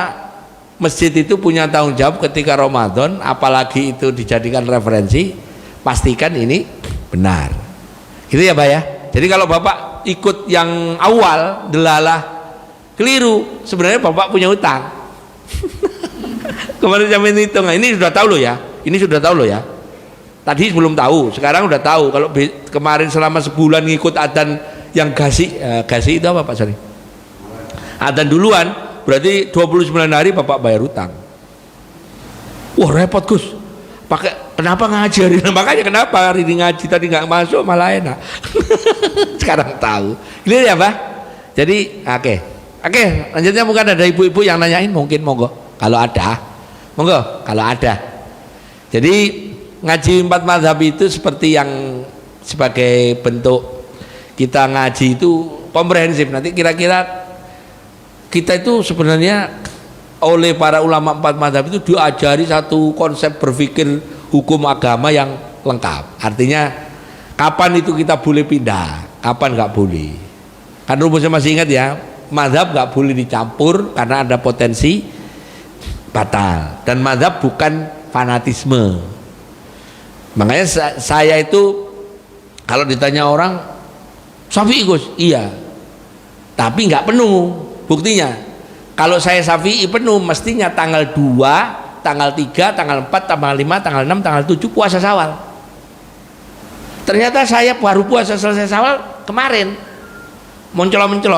masjid itu punya tanggung jawab ketika Ramadan, apalagi itu dijadikan referensi, pastikan ini benar. Gitu ya Pak ya. Jadi kalau Bapak ikut yang awal delalah keliru, sebenarnya Bapak punya utang. Kemarin saya hitung, ini sudah tahu loh ya. Ini sudah tahu loh ya. Tadi belum tahu, sekarang udah tahu. Kalau kemarin selama sebulan ngikut adzan yang gasi itu apa Pak Sari? Adzan duluan, berarti 29 hari Bapak bayar utang. Wah repot Gus. Kenapa ngajarin? Makanya kenapa hari ini ngaji tadi nggak masuk malah enak. Sekarang tahu. Ini ya Pak. Jadi oke, lanjutnya mungkin ada ibu-ibu yang nanyain, mungkin monggo kalau ada, monggo kalau ada. Jadi ngaji 4 mazhab itu seperti yang sebagai bentuk kita ngaji itu komprehensif. Nanti kira-kira kita itu sebenarnya oleh para ulama 4 mazhab itu diajari satu konsep berpikir hukum agama yang lengkap. Artinya kapan itu kita boleh pindah, kapan nggak boleh. Kan rumusnya masih ingat ya, mazhab nggak boleh dicampur karena ada potensi batal. Dan mazhab bukan fanatisme. Makanya saya itu kalau ditanya orang Syafi'i Gus, iya, tapi nggak penuh. Buktinya kalau saya Syafi'i penuh, mestinya tanggal 2, tanggal 3, tanggal 4, tanggal 5, tanggal 6, tanggal 7 puasa Syawal. Ternyata saya baru puasa selesai Syawal kemarin, mencelo-mencelo,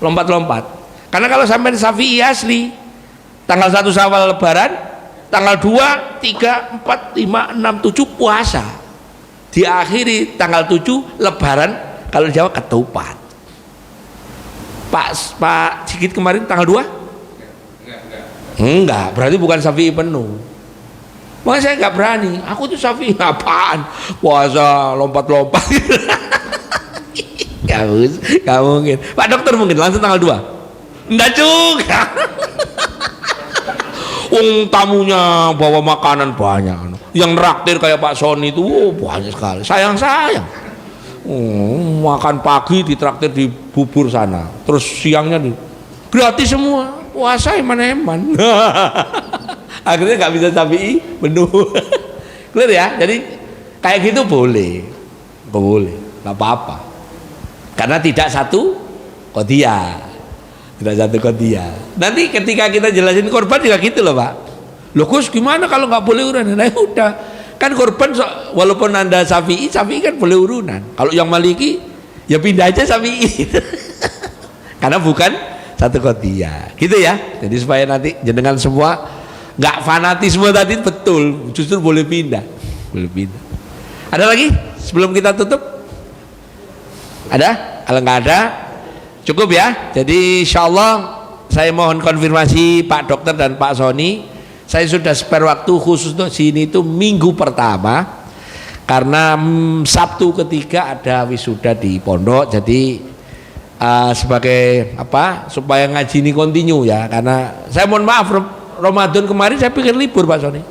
lompat-lompat. Karena kalau sampai Syafi'i asli, tanggal 1 Syawal Lebaran, tanggal 2, 3, 4, 5, 6, 7 puasa. Diakhiri tanggal 7 Lebaran, kalau di Jawa ketupat. Pak Sigit kemarin tanggal 2? Enggak, berarti bukan Syafi'i penuh. Makanya saya nggak berani. Aku tuh Syafi'i apaan? Puasa lompat-lompat. Gak mungkin. Pak dokter mungkin langsung tanggal 2? Enggak juga. Tamunya bawa makanan banyak. Yang neraktir kayak Pak Sony itu banyak sekali. Sayang. Makan pagi ditraktir di bubur sana, terus siangnya gratis semua, puasa eman-eman. Akhirnya nggak bisa Syafi'i penuh. Clear ya? Jadi kayak gitu boleh, nggak apa-apa, karena tidak satu qadiyah, Nanti ketika kita jelasin korban juga gitu loh Pak. Loh Gus gimana kalau nggak boleh urunan? Nah udah, kan korban walaupun Anda Syafi'i kan boleh urunan. Kalau yang Maliki ya pindah aja Syafi'i. Karena bukan satu qadiyah. Gitu ya. Jadi supaya nanti jenengan semua nggak fanatisme tadi, betul, justru boleh pindah. Ada lagi sebelum kita tutup? Ada? Kalau nggak ada cukup ya. Jadi insyaallah saya mohon konfirmasi Pak Dokter dan Pak Sony. Saya sudah spare waktu khusus untuk sini itu minggu pertama, karena Sabtu ketiga ada wisuda di pondok. Jadi sebagai apa supaya ngaji ini continue ya, karena saya mohon maaf Ramadan kemarin saya pikir libur Pak Soni,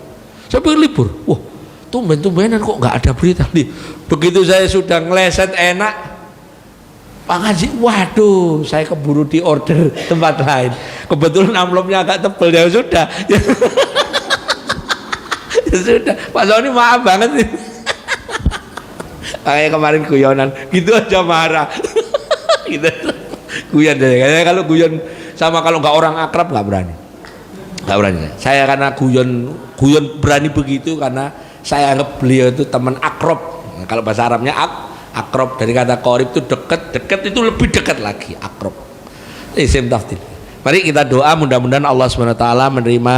saya pikir libur, wah tumben-tumbenan kok nggak ada berita nih. Begitu saya sudah ngeleset enak Pak Ngaji, waduh saya keburu di order tempat lain, kebetulan amplopnya agak tebel ya sudah ya sudah Pak Soni maaf banget nih. Kayak kemarin guyonan gitu aja marah gitu guyon deh, kayaknya kalau guyon sama kalau nggak orang akrab nggak berani saya, karena guyon berani begitu karena saya anggap beliau itu teman akrab. Nah, kalau bahasa Arabnya akrab, dari kata qorib itu dekat itu lebih dekat lagi akrab. Isim tafdil. Mari kita doa mudah-mudahan Allah SWT menerima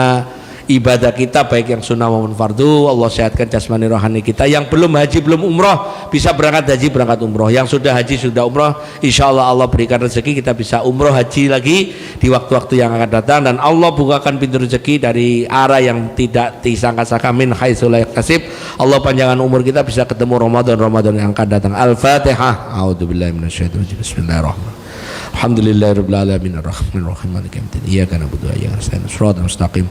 ibadah kita baik yang sunnah maupun fardu. Allah sehatkan jasmani rohani kita. Yang belum haji belum umroh bisa berangkat haji berangkat umroh. Yang sudah haji sudah umroh, insya Allah Allah berikan rezeki kita bisa umroh haji lagi di waktu-waktu yang akan datang, dan Allah bukakan pintu rezeki dari arah yang tidak disangka-sangka min haitsu la yahtasib. Allah panjangkan umur kita bisa ketemu Ramadan yang akan datang. Al-Fatihah. A'udzubillahi minasyaitonir rajim. Bismillahirrahmanirrahim. Alhamdulillahirabbil alamin arrahmanir rahim maliki yaumiddin iyyaka na'budu wa iyyaka nasta'in shiratal mustaqim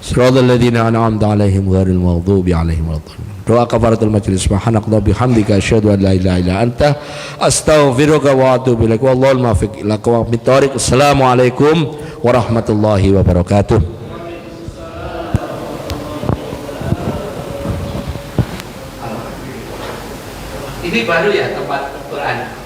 shiratal ladzina an'amta 'alaihim ghairil maghdubi 'alaihim waladdallin. Doa kafaratul majlis. Subhanakallahumma bihamdika asyhadu an la ilaha illa anta astaghfiruka wa atubu ilaik. Wallahul muwaffiq ila aqwamit thoriq. Assalamualaikum warahmatullahi wabarakatuh. Ini baru ya tempat Quran.